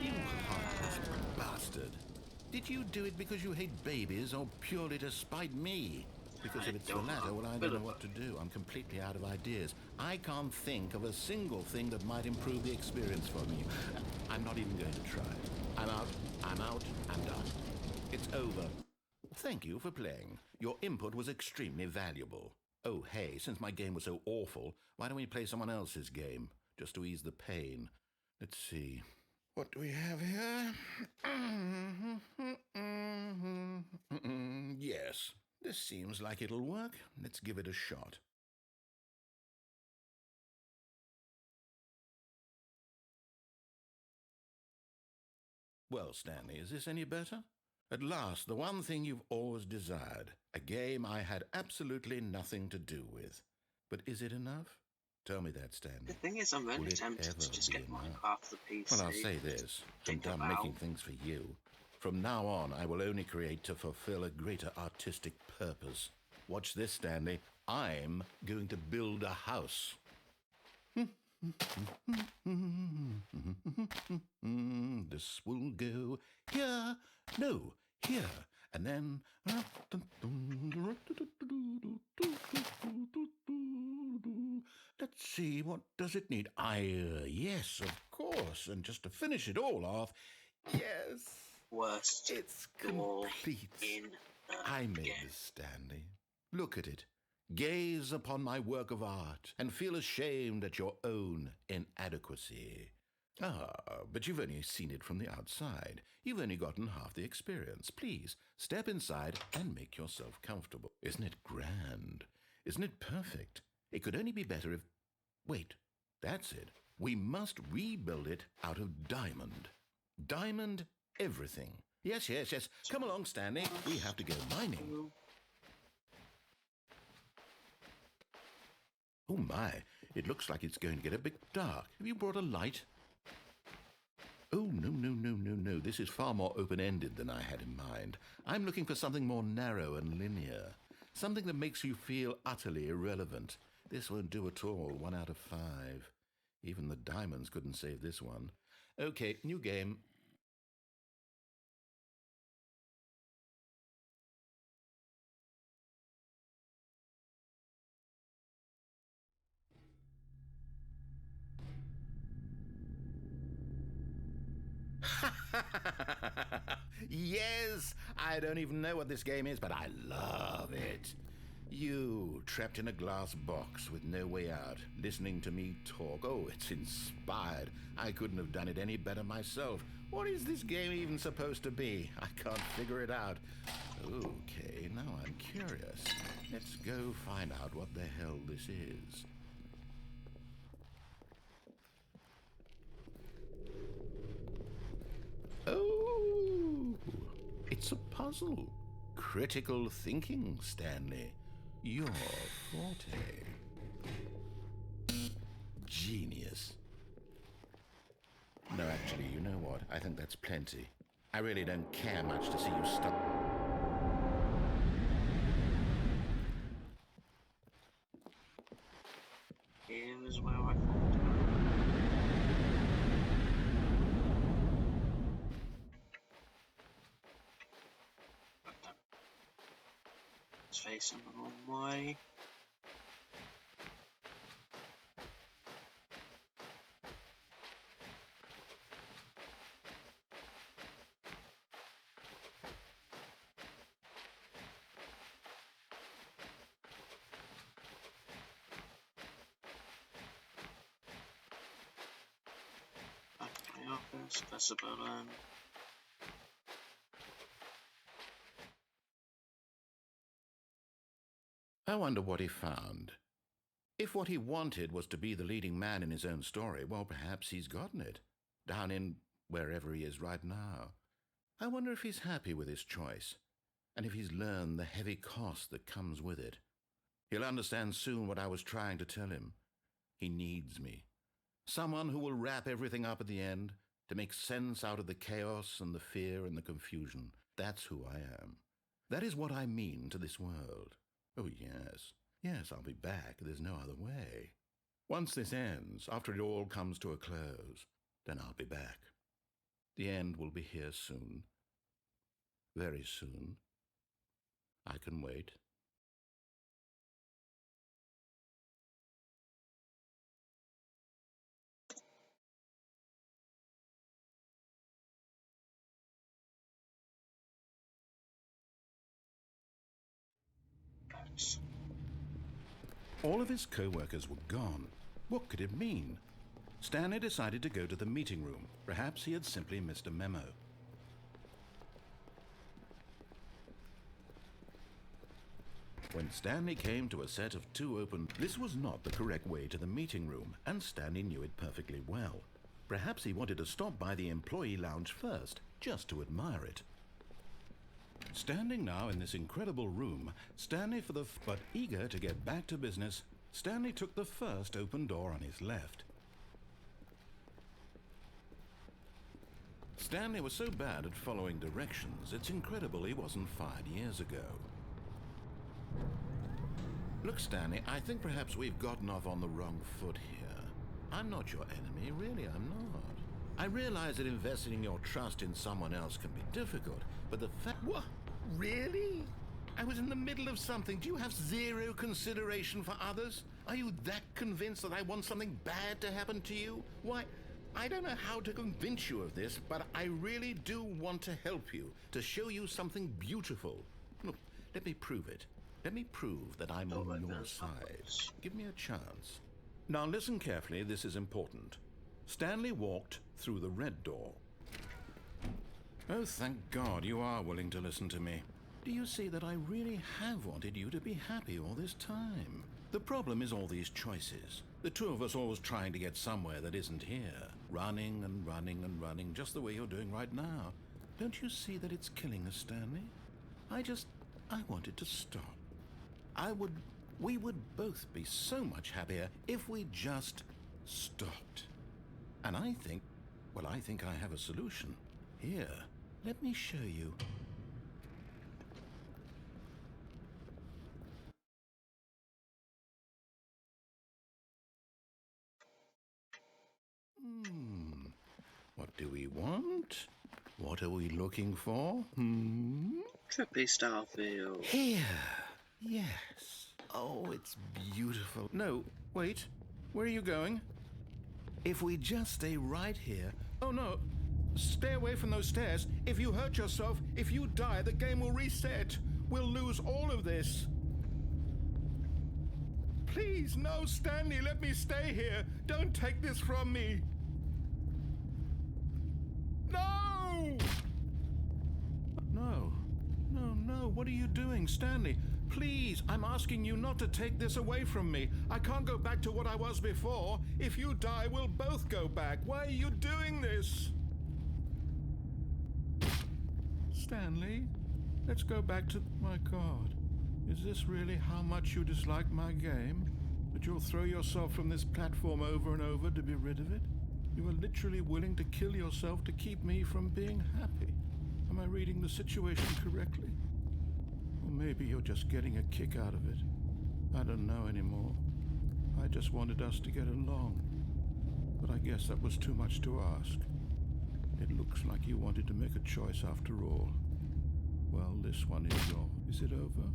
You heartless bastard. Did you do it because you hate babies or purely to spite me? Because if it's the latter, well, I don't know what to do. I'm completely out of ideas. I can't think of a single thing that might improve the experience for me. I'm not even going to try. I'm out, I'm done. It's over. Thank you for playing. Your input was extremely valuable. Oh, hey, since my game was so awful, why don't we play someone else's game, just to ease the pain? Let's see. What do we have here? Yes, this seems like it'll work. Let's give it a shot. Well, Stanley, is this any better? At last, the one thing you've always desired. A game I had absolutely nothing to do with. But is it enough? Tell me that, Stanley. The thing is, I'm really tempted to just get like half the PC. Well, I'll say this. I'm done making things for you. From now on, I will only create to fulfill a greater artistic purpose. Watch this, Stanley. I'm going to build a house. This will go here. No, here. And then... Let's see, what does it need? Yes, of course. And just to finish it all off, yes. Worst. It's complete. I made this, Stanley. Look at it. Gaze upon my work of art and feel ashamed at your own inadequacy. Ah, but you've only seen it from the outside. You've only gotten half the experience. Please, step inside and make yourself comfortable. Isn't it grand? Isn't it perfect? It could only be better if... Wait, that's it. We must rebuild it out of diamond. Diamond everything. Yes. Come along, Stanley. We have to go mining. Oh my, it looks like it's going to get a bit dark. Have you brought a light? Oh, no. This is far more open-ended than I had in mind. I'm looking for something more narrow and linear. Something that makes you feel utterly irrelevant. This won't do at all. 1 out of 5. Even the diamonds couldn't save this one. Okay, new game. Yes! I don't even know what this game is, but I love it. You, trapped in a glass box with no way out, listening to me talk. Oh, it's inspired. I couldn't have done it any better myself. What is this game even supposed to be? I can't figure it out. Okay, now I'm curious. Let's go find out what the hell this is. Oh, it's a puzzle. Critical thinking, Stanley. Your forte. Genius. No, actually, you know what? I think that's plenty. I really don't care much to see you stop. Here's where I fall down. It's facing the wrong way. Back to my office, press a button. I wonder what he found. If what he wanted was to be the leading man in his own story, well, perhaps he's gotten it. Down in wherever he is right now. I wonder if he's happy with his choice, and if he's learned the heavy cost that comes with it. He'll understand soon what I was trying to tell him. He needs me. Someone who will wrap everything up at the end, to make sense out of the chaos and the fear and the confusion. That's who I am. That is what I mean to this world. Oh, yes. Yes, I'll be back. There's no other way. Once this ends, after it all comes to a close, then I'll be back. The end will be here soon. Very soon. I can wait. All of his co-workers were gone. What could it mean? Stanley decided to go to the meeting room. Perhaps he had simply missed a memo. When Stanley came to a set of 2 open, this was not the correct way to the meeting room, and Stanley knew it perfectly well. Perhaps he wanted to stop by the employee lounge first, just to admire it. Standing now in this incredible room, but eager to get back to business, Stanley took the first open door on his left. Stanley was so bad at following directions, it's incredible he wasn't fired years ago. Look, Stanley, I think perhaps we've gotten off on the wrong foot here. I'm not your enemy, really, I'm not. I realize that investing your trust in someone else can be difficult, but the fact... What? Really? I was in the middle of something. Do you have zero consideration for others? Are you that convinced that I want something bad to happen to you? Why, I don't know how to convince you of this, but I really do want to help you, to show you something beautiful. Look, let me prove it. Let me prove that I'm on your side. Give me a chance. Now listen carefully, this is important. Stanley walked through the red door. Oh, thank God you are willing to listen to me. Do you see that I really have wanted you to be happy all this time? The problem is all these choices. The two of us always trying to get somewhere that isn't here. Running and running and running, just the way you're doing right now. Don't you see that it's killing us, Stanley? I wanted to stop. We would both be so much happier if we just stopped. And I think I have a solution. Here, let me show you. What do we want? What are we looking for? Trippy Starfield. Here. Yes. Oh, it's beautiful. No, wait. Where are you going? If we just stay right here... Oh, no. Stay away from those stairs. If you hurt yourself, if you die, the game will reset. We'll lose all of this. Please, no, Stanley, let me stay here. Don't take this from me. No! No. No. What are you doing, Stanley? Please, I'm asking you not to take this away from me. I can't go back to what I was before. If you die, we'll both go back. Why are you doing this? Stanley, let's go back to... My God. Is this really how much you dislike my game? That you'll throw yourself from this platform over and over to be rid of it? You are literally willing to kill yourself to keep me from being happy. Am I reading the situation correctly? Or maybe you're just getting a kick out of it. I don't know anymore. I just wanted us to get along. But I guess that was too much to ask. It looks like you wanted to make a choice after all. Well, this one is yours. Is it over?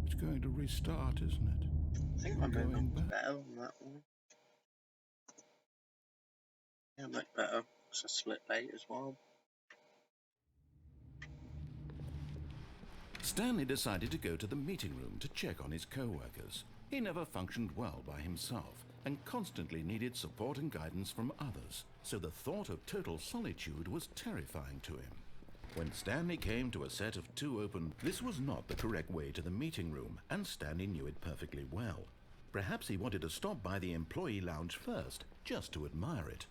It's going to restart, isn't it? I think my movement's better on that one. Yeah, much better. It's a split bait as well. Stanley decided to go to the meeting room to check on his co-workers. He never functioned well by himself and constantly needed support and guidance from others, so the thought of total solitude was terrifying to him. When Stanley came to a set of 2 open, this was not the correct way to the meeting room, and Stanley knew it perfectly well. Perhaps he wanted to stop by the employee lounge first, just to admire it.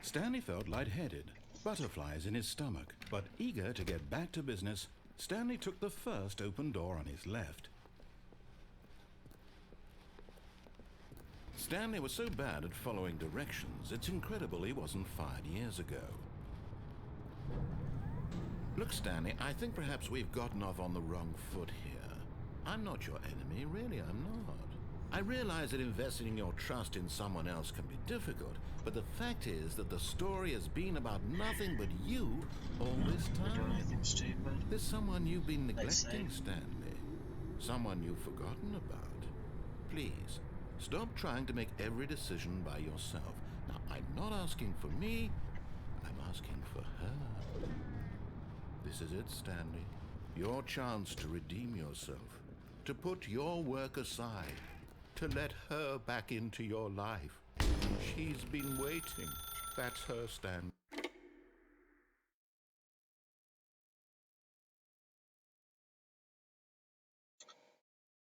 Stanley felt lightheaded, butterflies in his stomach, but eager to get back to business, Stanley took the first open door on his left. Stanley was so bad at following directions, it's incredible he wasn't fired years ago. Look, Stanley, I think perhaps we've gotten off on the wrong foot here. I'm not your enemy, really, I'm not. I realize that investing your trust in someone else can be difficult, but the fact is that the story has been about nothing but you all this Never do time. anything stupid. There's someone you've been Let's see. neglecting, Stanley. Someone you've forgotten about. Please, stop trying to make every decision by yourself. Now, I'm not asking for me, I'm asking for her. This is it, Stanley. Your chance to redeem yourself. To put your work aside. To let her back into your life. She's been waiting. That's her, Stanley.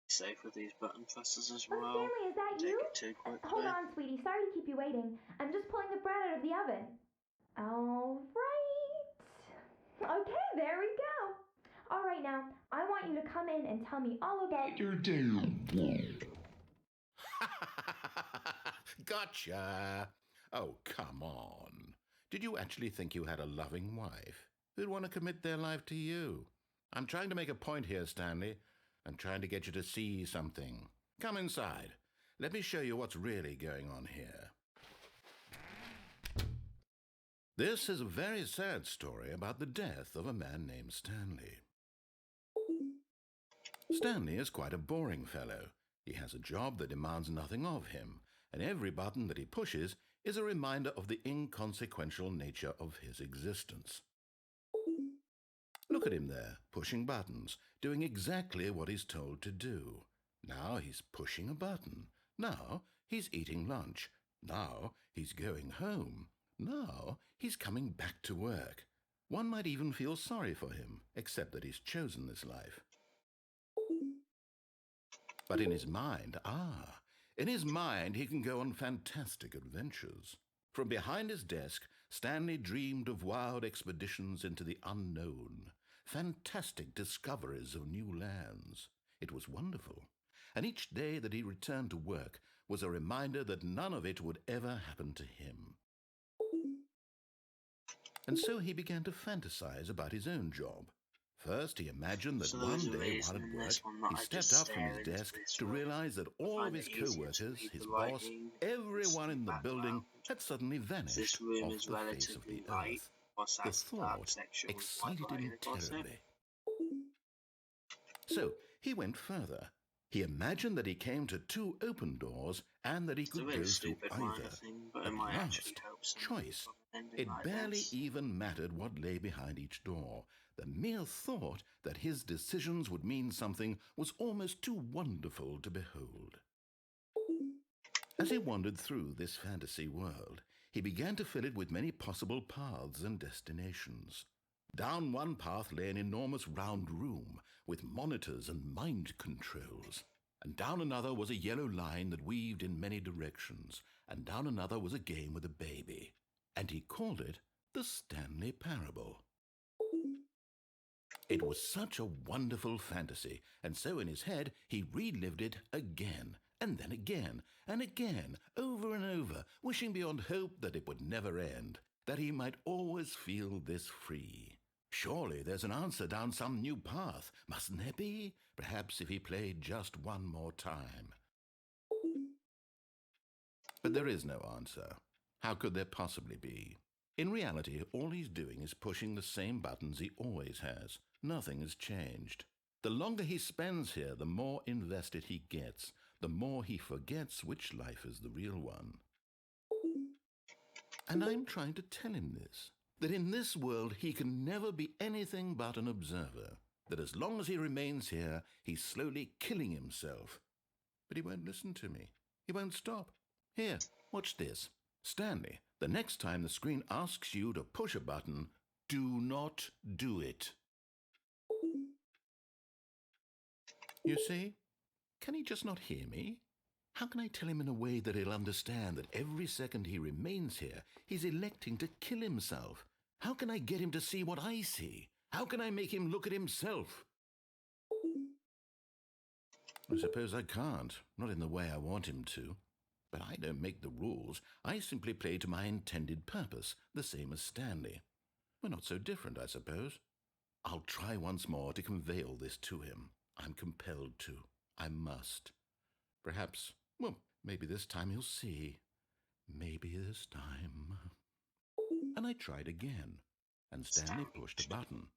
Safe with these button presses as Oh, well. Stanley, is that Take you? it too quickly. Hold on, sweetie. Sorry to keep you waiting. I'm just pulling the bread out of the oven. All right. Okay, there we go. All right, now, I want you to come in and tell me all about your day. Gotcha. Oh, come on. Did you actually think you had a loving wife who'd want to commit their life to you? I'm trying to make a point here, Stanley. I'm trying to get you to see something. Come inside. Let me show you what's really going on here. This is a very sad story about the death of a man named Stanley. Stanley is quite a boring fellow. He has a job that demands nothing of him, and every button that he pushes is a reminder of the inconsequential nature of his existence. Look at him there, pushing buttons, doing exactly what he's told to do. Now he's pushing a button. Now he's eating lunch. Now he's going home. Now he's coming back to work. One might even feel sorry for him, except that he's chosen this life. But in his mind, he can go on fantastic adventures. From behind his desk, Stanley dreamed of wild expeditions into the unknown, fantastic discoveries of new lands. It was wonderful, and each day that he returned to work was a reminder that none of it would ever happen to him. And so he began to fantasize about his own job. First, he imagined that So one there's a day reason while at in work, this one that he I stepped just up from stare his into desk this to room. realize that I all find of his it easier to co-workers, read his the boss, writing everyone in the building background. had suddenly vanished This room off is the face of the relatively light, earth. whilst The that's the dark thought section with excited white him lighting across it. terribly. So he went further. He imagined that he came to two open doors and that he It's a could really go through stupid minor either. thing, but it At might actually last, help some choice. people ending It like barely this. even mattered what lay behind each door. The mere thought that his decisions would mean something was almost too wonderful to behold. As he wandered through this fantasy world, he began to fill it with many possible paths and destinations. Down one path lay an enormous round room with monitors and mind controls. And down another was a yellow line that weaved in many directions. And down another was a game with a baby. And he called it the Stanley Parable. It was such a wonderful fantasy, and so in his head he relived it again, and then again, and again, over and over, wishing beyond hope that it would never end, that he might always feel this free. Surely there's an answer down some new path, mustn't there be? Perhaps if he played just one more time. But there is no answer. How could there possibly be? In reality, all he's doing is pushing the same buttons he always has. Nothing has changed. The longer he spends here, the more invested he gets, the more he forgets which life is the real one. And I'm trying to tell him this, that in this world he can never be anything but an observer, that as long as he remains here, he's slowly killing himself. But he won't listen to me. He won't stop. Here, watch this. Stanley, the next time the screen asks you to push a button, do not do it. You see? Can he just not hear me? How can I tell him in a way that he'll understand that every second he remains here, he's electing to kill himself? How can I get him to see what I see? How can I make him look at himself? I suppose I can't, not in the way I want him to. But I don't make the rules. I simply play to my intended purpose, the same as Stanley. We're not so different, I suppose. I'll try once more to convey all this to him. I'm compelled to. I must. Perhaps, well, maybe this time he'll see. Maybe this time. And I tried again, and Stanley pushed a button.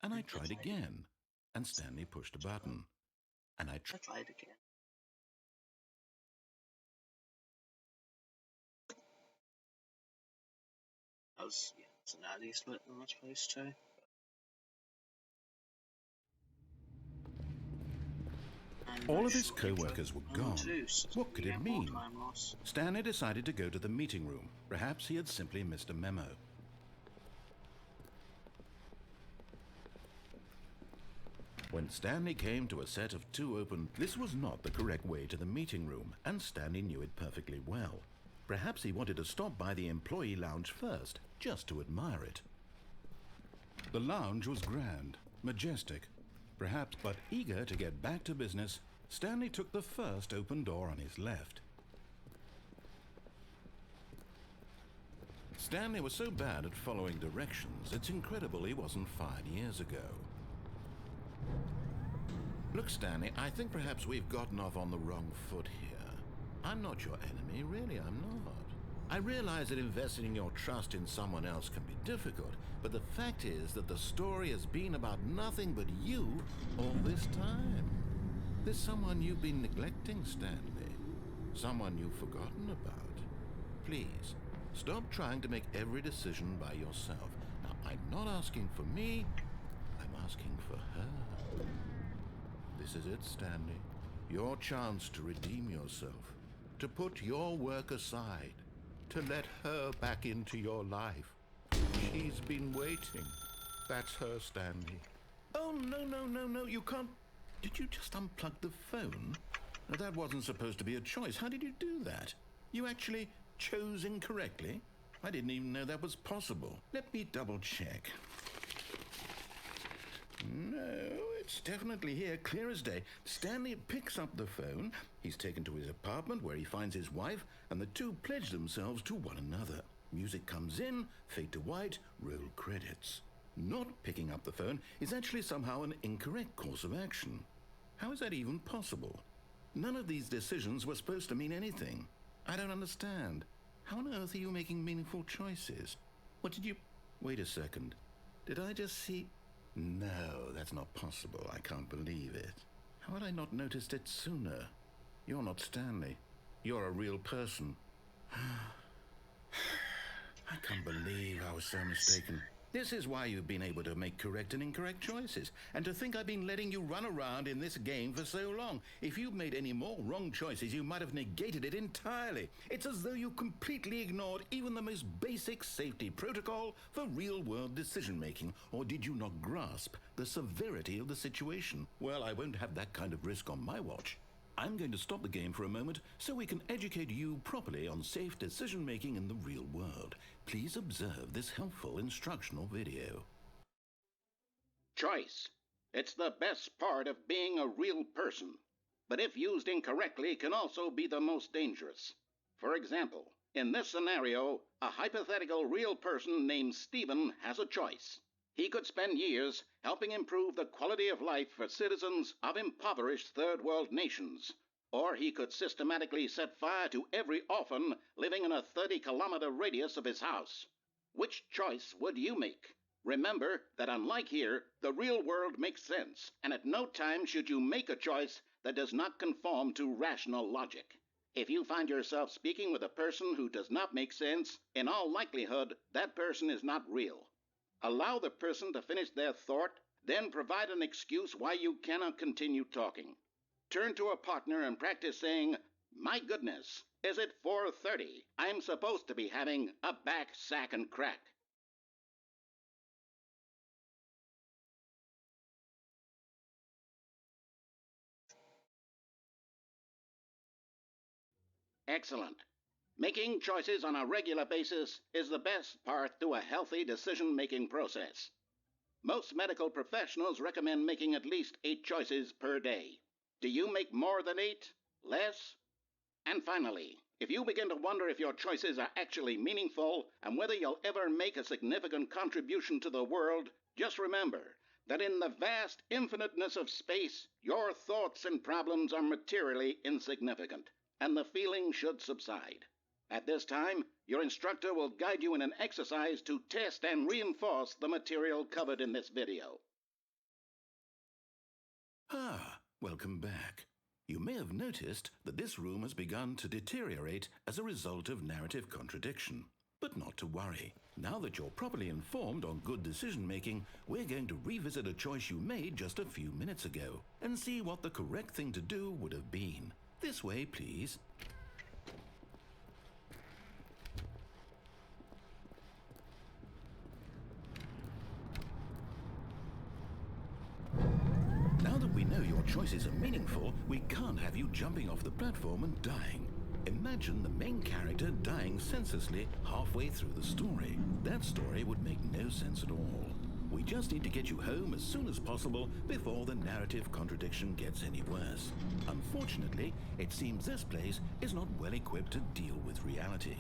And I tried again, and Stanley pushed a button. And I tried again. It's an early split than I was supposed to. All of his co-workers were gone. What could it mean? Stanley decided to go to the meeting room. Perhaps he had simply missed a memo. When Stanley came to a set of 2 open, this was not the correct way to the meeting room, and Stanley knew it perfectly well. Perhaps he wanted to stop by the employee lounge first, just to admire it. The lounge was grand, majestic, perhaps, but eager to get back to business, Stanley took the first open door on his left. Stanley was so bad at following directions, it's incredible he wasn't fired years ago. Look, Stanley, I think perhaps we've gotten off on the wrong foot here. I'm not your enemy, really, I'm not. I realize that investing your trust in someone else can be difficult, but the fact is that the story has been about nothing but you all this time. There's someone you've been neglecting, Stanley. Someone you've forgotten about. Please, stop trying to make every decision by yourself. Now, I'm not asking for me, I'm asking for her. This is it, Stanley. Your chance to redeem yourself. To put your work aside. To let her back into your life. She's been waiting. That's her, Stanley. Oh, no, you can't. Did you just unplug the phone? Now, that wasn't supposed to be a choice. How did you do that? You actually chose incorrectly? I didn't even know that was possible. Let me double check. No, it's definitely here, clear as day. Stanley picks up the phone. He's taken to his apartment where he finds his wife, and the two pledge themselves to one another. Music comes in, fade to white, roll credits. Not picking up the phone is actually somehow an incorrect course of action. How is that even possible? None of these decisions were supposed to mean anything. I don't understand. How on earth are you making meaningful choices? What did you... Wait a second. Did I just see... No, that's not possible. I can't believe it. How had I not noticed it sooner? You're not Stanley. You're a real person. I can't believe I was so mistaken. This is why you've been able to make correct and incorrect choices. And to think I've been letting you run around in this game for so long. If you'd made any more wrong choices, you might have negated it entirely. It's as though you completely ignored even the most basic safety protocol for real-world decision-making. Or did you not grasp the severity of the situation? Well, I won't have that kind of risk on my watch. I'm going to stop the game for a moment so we can educate you properly on safe decision-making in the real world. Please observe this helpful instructional video. Choice. It's the best part of being a real person, but if used incorrectly can also be the most dangerous. For example, in this scenario, a hypothetical real person named Stephen has a choice. He could spend years helping improve the quality of life for citizens of impoverished third world nations. Or he could systematically set fire to every orphan living in a 30-kilometer radius of his house. Which choice would you make? Remember that unlike here, the real world makes sense, and at no time should you make a choice that does not conform to rational logic. If you find yourself speaking with a person who does not make sense, in all likelihood, that person is not real. Allow the person to finish their thought, then provide an excuse why you cannot continue talking. Turn to a partner and practice saying, "My goodness, is it 4:30? I'm supposed to be having a back, sack, and crack." Excellent. Making choices on a regular basis is the best part to a healthy decision-making process. Most medical professionals recommend making at least 8 choices per day. Do you make more than 8? Less? And finally, if you begin to wonder if your choices are actually meaningful and whether you'll ever make a significant contribution to the world, just remember that in the vast infiniteness of space, your thoughts and problems are materially insignificant, and the feeling should subside. At this time, your instructor will guide you in an exercise to test and reinforce the material covered in this video. Ah, welcome back. You may have noticed that this room has begun to deteriorate as a result of narrative contradiction. But not to worry. Now that you're properly informed on good decision-making, we're going to revisit a choice you made just a few minutes ago and see what the correct thing to do would have been. This way, please. Now that we know your choices are meaningful, we can't have you jumping off the platform and dying. Imagine the main character dying senselessly halfway through the story. That story would make no sense at all. We just need to get you home as soon as possible before the narrative contradiction gets any worse. Unfortunately, it seems this place is not well equipped to deal with reality.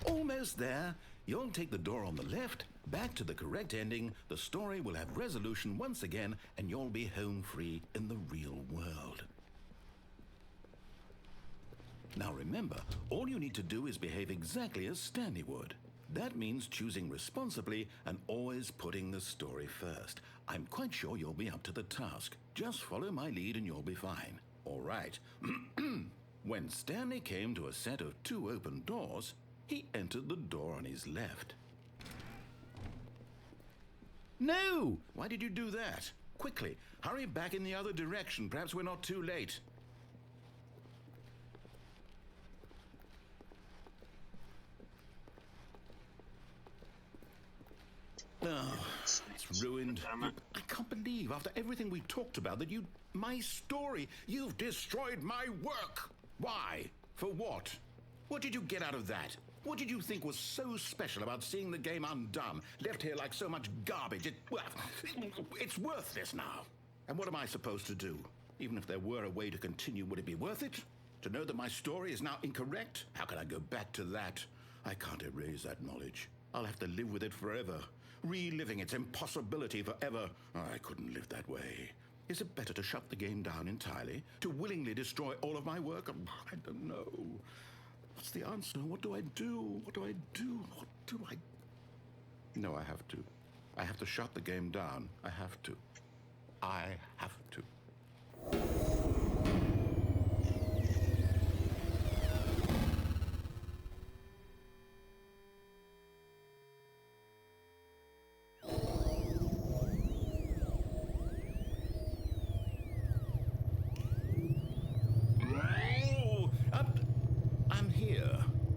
Almost there. You'll take the door on the left, back to the correct ending, the story will have resolution once again, and you'll be home free in the real world. Now remember, all you need to do is behave exactly as Stanley would. That means choosing responsibly and always putting the story first. I'm quite sure you'll be up to the task. Just follow my lead and you'll be fine. All right. When Stanley came to a set of 2 open doors, he entered the door on his left. No! Why did you do that? Quickly, hurry back in the other direction. Perhaps we're not too late. Oh, it's ruined. I can't believe, after everything we talked about, that my story, you've destroyed my work. Why? For what? What did you get out of that? What did you think was so special about seeing the game undone, left here like so much garbage? It's worthless now. And what am I supposed to do? Even if there were a way to continue, would it be worth it? To know that my story is now incorrect? How can I go back to that? I can't erase that knowledge. I'll have to live with it forever, reliving its impossibility forever. I couldn't live that way. Is it better to shut the game down entirely? To willingly destroy all of my work? I don't know. What's the answer? What do I do? What do I do? What do I... No, I have to. I have to shut the game down. I have to. I have to.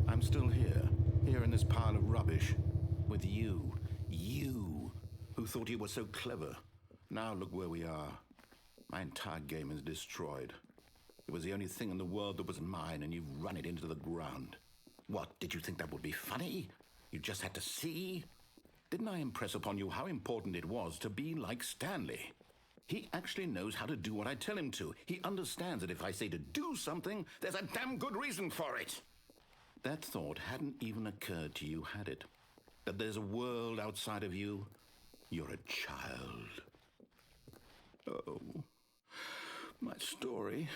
I'm still here in this pile of rubbish, with you, who thought you were so clever. Now look where we are. My entire game is destroyed. It was the only thing in the world that was mine, and you've run it into the ground. What, did you think that would be funny? You just had to see? Didn't I impress upon you how important it was to be like Stanley? He actually knows how to do what I tell him to. He understands that if I say to do something, there's a damn good reason for it. That thought hadn't even occurred to you, had it? That there's a world outside of you? You're a child. Oh, my story.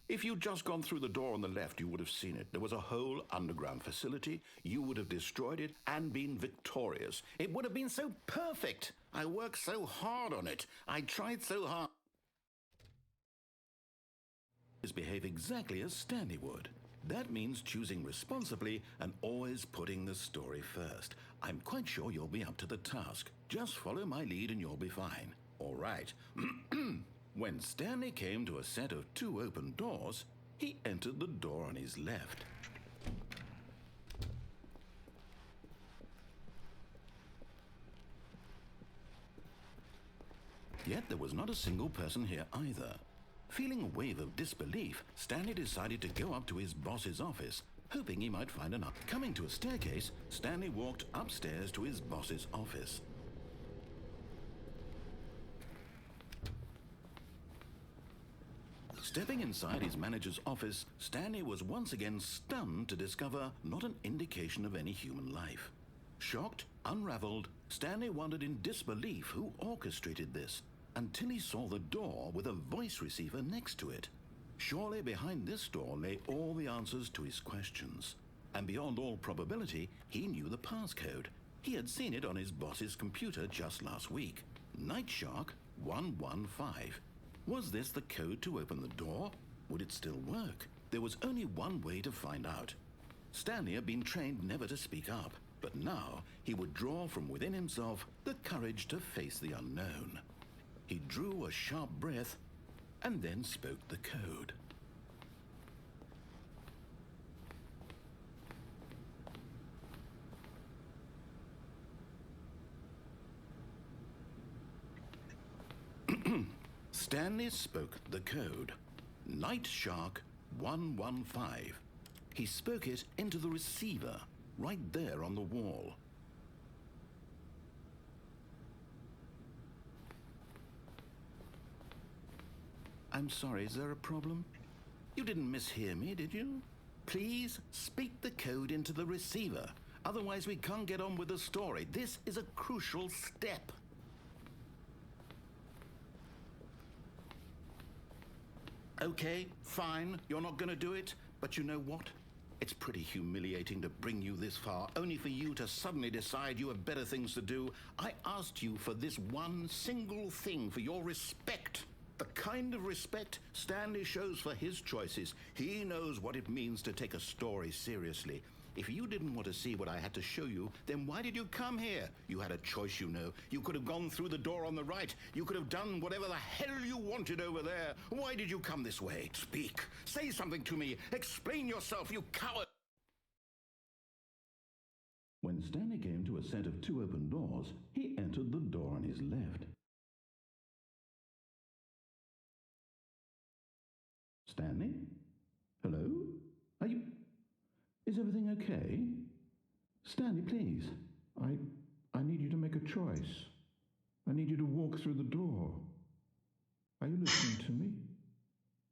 If you'd just gone through the door on the left, you would have seen it. There was a whole underground facility. You would have destroyed it and been victorious. It would have been so perfect. I worked so hard on it. I tried so hard. Behave exactly as Stanley would. That means choosing responsibly and always putting the story first. I'm quite sure you'll be up to the task. Just follow my lead and you'll be fine. All right. When Stanley came to a set of 2 open doors, he entered the door on his left. Yet there was not a single person here either. Feeling a wave of disbelief, Stanley decided to go up to his boss's office hoping he might find an up. Coming to a staircase, Stanley walked upstairs to his boss's office. Stepping inside his manager's office, Stanley was once again stunned to discover not an indication of any human life. Shocked, unraveled, Stanley wondered in disbelief who orchestrated this, until he saw the door with a voice receiver next to it. Surely behind this door lay all the answers to his questions. And beyond all probability, he knew the passcode. He had seen it on his boss's computer just last week. Nightshark 115. Was this the code to open the door? Would it still work? There was only one way to find out. Stanley had been trained never to speak up, but now he would draw from within himself the courage to face the unknown. He drew a sharp breath and then spoke the code. Stanley spoke the code. Nightshark 115. He spoke it into the receiver, right there on the wall. I'm sorry, is there a problem? You didn't mishear me, did you? Please speak the code into the receiver. Otherwise we can't get on with the story. This is a crucial step. Okay, fine, you're not going to do it, but you know what? It's pretty humiliating to bring you this far, only for you to suddenly decide you have better things to do. I asked you for this one single thing, for your respect. The kind of respect Stanley shows for his choices. He knows what it means to take a story seriously. If you didn't want to see what I had to show you, then why did you come here? You had a choice, you know. You could have gone through the door on the right. You could have done whatever the hell you wanted over there. Why did you come this way? Speak. Say something to me. Explain yourself, you coward. When Stanley came to a set of two open doors, he entered the door on his left. Stanley? Hello? Are you... Is everything okay? Stanley, please. I need you to make a choice. I need you to walk through the door. Are you listening to me?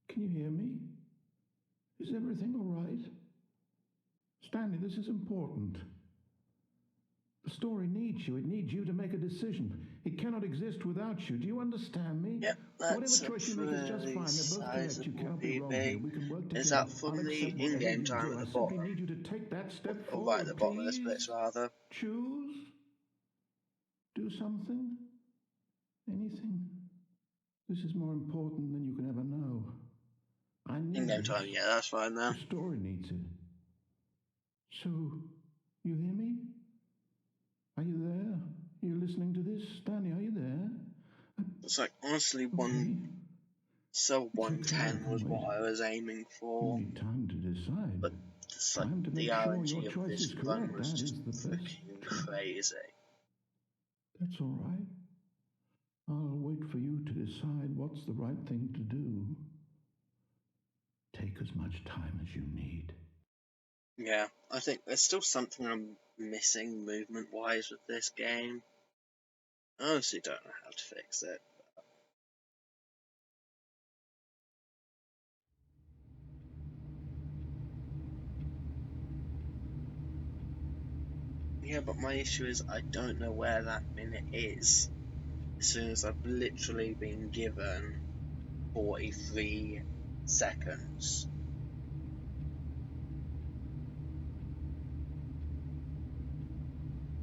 Can you hear me? Is everything all right? Stanley, this is important. The story needs you. It needs you to make a decision. It cannot exist without you. Do you understand me? Yep, that's whatever choice you make is just fine. They're both correct. You cannot be wrong here. We can work together. Is that from I'll the accept in-game whatever you time do. at the I simply bottom? need you to take that step Or forward. right at the bottom of the splits, Please rather. choose. Do something. Anything. This is more important than you can ever know. I need In-game this. time, yeah, that's fine then. The story needs it. So, you hear me? Are you there? You're listening to this? Stanley, are you there? It's like, honestly, Okay. Cell It's okay, 110 was wait. what I was aiming You for. need time to decide. But it's like, Time to make the sure RNG your of choice this is run correct. was That just is the best freaking choice. crazy. That's all right. I'll wait for you to decide what's the right thing to do. Take as much time as you need. Yeah, I think there's still something I'm missing movement-wise with this game. I honestly don't know how to fix it. Yeah, but my issue is I don't know where that minute is. As soon as I've literally been given 43 seconds